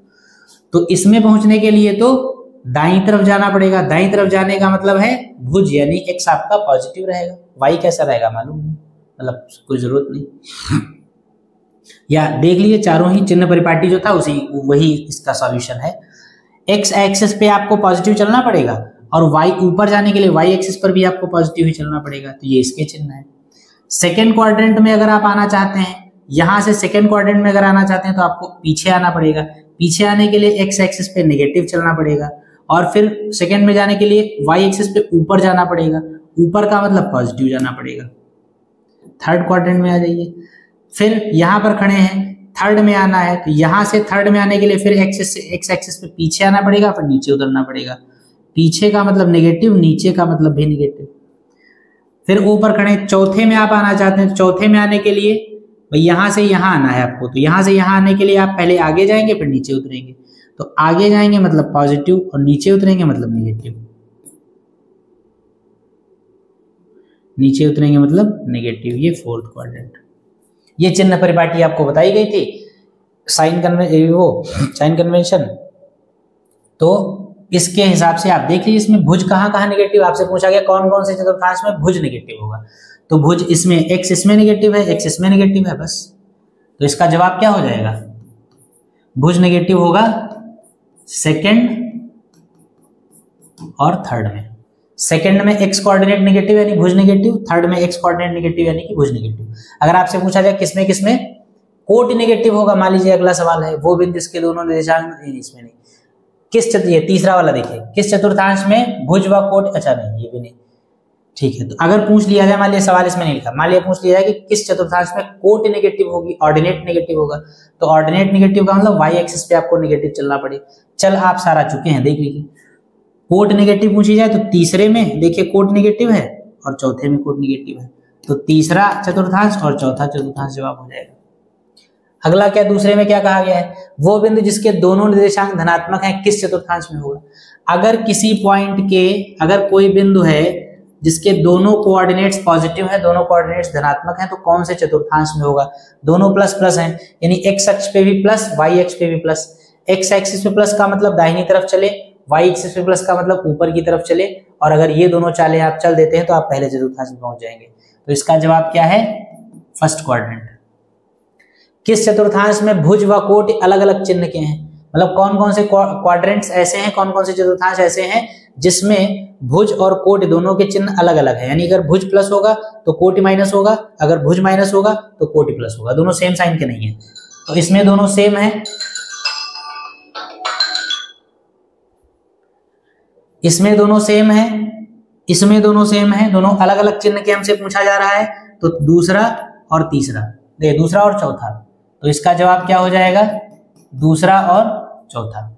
तो इसमें पहुंचने के लिए तो दाईं तरफ जाना पड़ेगा। दाईं तरफ जाने का मतलब है भुज यानी एक्स आपका पॉजिटिव रहेगा, वाई कैसा रहेगा मालूम नहीं, मतलब कोई जरूरत नहीं। या देख लीजिए, चारों ही चिन्ह परिपाटी जो था उसी वही इसका सॉल्यूशन है। एक्स एक्सिस पे आपको पॉजिटिव चलना पड़ेगा और वाई ऊपर जाने के लिए वाई एक्सिस पर भी आपको पॉजिटिव ही चलना पड़ेगा। तो ये इसके चिन्ह है। सेकेंड क्वाड्रेंट में अगर आप आना चाहते हैं, यहां से सेकेंड क्वाड्रेंट में अगर आना चाहते हैं तो आपको पीछे आना पड़ेगा। पीछे आने के लिए एक्स एक्सिस पे नेगेटिव चलना पड़ेगा और फिर सेकेंड में जाने के लिए वाई एक्सिस पे ऊपर जाना पड़ेगा। ऊपर का मतलब पॉजिटिव जाना पड़ेगा। थर्ड क्वाड्रेंट में आ जाइए, फिर यहां पर खड़े हैं, थर्ड में आना है तो यहां से थर्ड में आने के लिए फिर एक्स एक्सिस पे पीछे आना पड़ेगा, फिर नीचे उतरना पड़ेगा। पीछे का मतलब नेगेटिव, नीचे का मतलब भी नेगेटिव। फिर ऊपर खड़े, चौथे में आप आना चाहते हैं तो चौथे में आने के लिए भाई यहां से यहां आना है आपको, तो यहां से यहां आने के लिए आप पहले आगे जाएंगे फिर नीचे उतरेंगे। तो आगे जाएंगे मतलब पॉजिटिव और नीचे उतरेंगे मतलब नेगेटिव, नीचे उतरेंगे मतलब नेगेटिव। ये फोर्थ क्वाड्रेंट। ये चिन्ह परिपाटी आपको बताई गई थी, साइन कन्वेंशन। तो इसके हिसाब से आप देख लीजिए, इसमें भुज कहाँ कहाँ नेगेटिव, आपसे पूछा गया कौन कौन से चतुर्थांश में भुज नेगेटिव होगा। तो भुज इसमें एक्स इसमें नेगेटिव है, एक्स इसमें नेगेटिव है, बस। तो इसका जवाब क्या हो जाएगा, भुज नेगेटिव होगा सेकंड और थर्ड में। सेकंड में एक्स कोऑर्डिनेट नेगेटिव यानी भुज नेगेटिव, थर्ड में एक्स कोऑर्डिनेट नेगेटिव यानी कि भुज नेगेटिव। अगर आपसे पूछा जाए किसमें किसमें कोटि नेगेटिव होगा, मान लीजिए अगला सवाल है, वो बिंदु इसके दोनों निर्देशांक, इसमें नहीं, किस ये तीसरा वाला देखिए, किस चतुर्थांश में भुज व कोटि, अच्छा नहीं ये भी नहीं, ठीक है। तो अगर पूछ लिया जाए, मान लिया सवाल इसमें नहीं लिखा, मान लिया पूछ लिया जाए कि किस चतुर्थांश में कोटि नेगेटिव होगी, ऑर्डिनेट नेगेटिव होगा, तो ऑर्डिनेट नेगेटिव का मतलब वाई एक्सिस पे आपको नेगेटिव चलना पड़े। चल आप सारा चुके हैं, देख लीजिए। कोट नेगेटिव पूछी जाए तो तीसरे में देखिए कोट नेगेटिव है और चौथे में कोट नेगेटिव है, तो तीसरा चतुर्थांश और चौथा चतुर्थांश जवाब हो जाएगा। अगला क्या, दूसरे में क्या कहा गया है, वो बिंदु जिसके दोनों निर्देशांक धनात्मक हैं किस चतुर्थांश में होगा। अगर किसी पॉइंट के, अगर कोई बिंदु है जिसके दोनों कोऑर्डिनेट्स पॉजिटिव हैं, दोनों कोऑर्डिनेट्स धनात्मक हैं, तो कौन से चतुर्थांश में होगा, दोनों प्लस प्लस हैं, यानी एक्स अक्ष पे भी प्लस, वाई अक्ष पे भी प्लस। एक्स एक्सिस पे प्लस का मतलब दाहिनी तरफ चले, वाई एक्सिस पे प्लस का मतलब ऊपर की तरफ चले, और अगर ये दोनों चालें आप चल देते हैं तो आप पहले चतुर्थांश में पहुंच जाएंगे। तो इसका जवाब क्या है, फर्स्ट क्वाड्रेंट। किस चतुर्थांश में भुज व कोटि अलग अलग चिन्ह के हैं, मतलब कौन कौन से क्वाड्रेंट्स ऐसे हैं, कौन कौन से चतुर्थांश ऐसे हैं जिसमें भुज और कोटि दोनों के चिन्ह अलग अलग है। यानी अगर भुज प्लस होगा तो कोटि माइनस होगा, अगर भुज माइनस होगा तो कोटि प्लस होगा, दोनों सेम साइन के नहीं है। तो इसमें दोनों सेम है, इसमें दोनों सेम है, इसमें दोनों सेम है, दोनों अलग अलग चिन्ह के हमसे पूछा जा रहा है। तो दूसरा और तीसरा, देखिए दूसरा और चौथा, तो इसका जवाब क्या हो जाएगा, दूसरा और चौथा।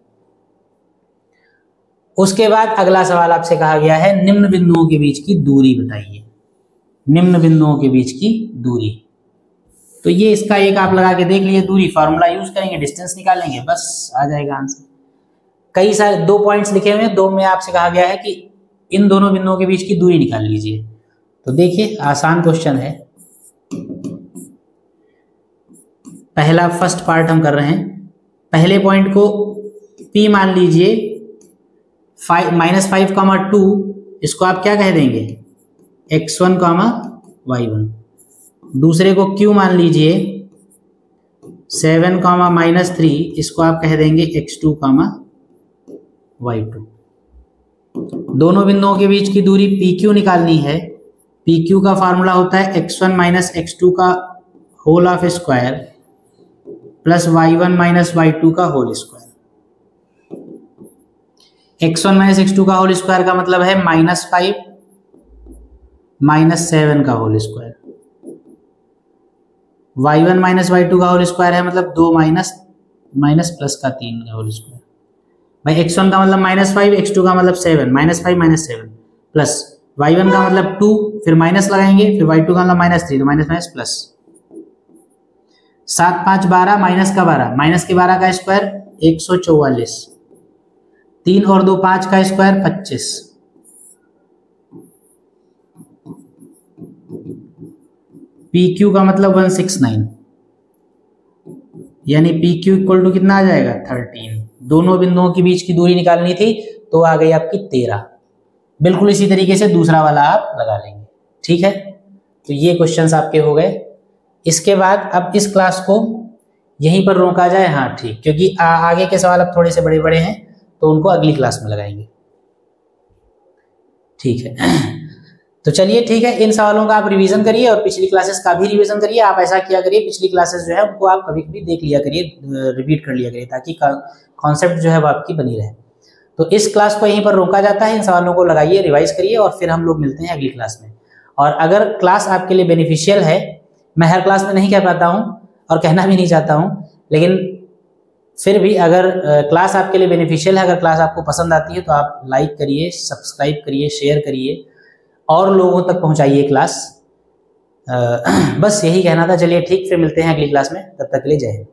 उसके बाद अगला सवाल आपसे कहा गया है निम्न बिंदुओं के बीच की दूरी बताइए, निम्न बिंदुओं के बीच की दूरी। तो ये इसका एक आप लगा के देख लीजिए, दूरी फार्मूला यूज करेंगे, डिस्टेंस निकालेंगे, बस आ जाएगा आंसर। कई सारे 2 पॉइंट्स लिखे हुए हैं, 2 में आपसे कहा गया है कि इन दोनों बिंदुओं के बीच की दूरी निकाल लीजिए। तो देखिए आसान क्वेश्चन है, पहला फर्स्ट पार्ट हम कर रहे हैं। पहले पॉइंट को P मान लीजिए, -5, इसको आप क्या कह देंगे, x1, y1। दूसरे को Q मान लीजिए 7, -3, इसको आप कह देंगे x2, y2। दोनों बिंदुओं के बीच की दूरी PQ निकालनी है। PQ का फार्मूला होता है x1 - x2 का whole of square plus y1 - y2 का whole square. x1 minus x2 का होल स्क्वायर का मतलब है -5 -7 का whole square. y1 minus y2 का होल स्क्वायर है मतलब 2 माइनस प्लस का 3 का होल स्क्वायर। भाई x1 का मतलब -5, x2 का मतलब 7, -5 -7 प्लस y1 का मतलब 2, फिर माइनस लगाएंगे, फिर y2 का मतलब -3, तो माइनस प्लस। 7 5 12 माइनस का 12, माइनस के 12 का स्क्वायर 144, 3 और 2 5 का स्क्वायर 25, PQ का मतलब 169, यानी PQ इक्वल टू कितना आ जाएगा 13। दोनों बिंदुओं के बीच की दूरी निकालनी थी तो आ गई आपकी 13। बिल्कुल इसी तरीके से दूसरा वाला आप लगा लेंगे। ठीक है, तो ये क्वेश्चंस आपके हो गए। इसके बाद अब इस क्लास को यहीं पर रोका जाए। हाँ ठीक, क्योंकि आगे के सवाल अब थोड़े से बड़े बड़े हैं तो उनको अगली क्लास में लगाएंगे। ठीक है तो चलिए ठीक है, इन सवालों का आप रिवीजन करिए और पिछली क्लासेस का भी रिवीजन करिए। आप ऐसा किया करिए, पिछली क्लासेस जो है उनको आप कभी कभी देख लिया करिए, रिपीट कर लिया करिए, ताकि कॉन्सेप्ट जो है वो आपकी बनी रहे। तो इस क्लास को यहीं पर रोका जाता है। इन सवालों को लगाइए, रिवाइज करिए और फिर हम लोग मिलते हैं अगली क्लास में। और अगर क्लास आपके लिए बेनिफिशियल है, मैं हर क्लास में नहीं कह पाता हूँ और कहना भी नहीं चाहता हूँ, लेकिन फिर भी अगर क्लास आपके लिए बेनिफिशियल है, अगर क्लास आपको पसंद आती है तो आप लाइक करिए, सब्सक्राइब करिए, शेयर करिए और लोगों तक पहुंचाइए क्लास। बस यही कहना था। चलिए ठीक, फिर मिलते हैं अगली क्लास में, तब तक के लिए जय हिंद।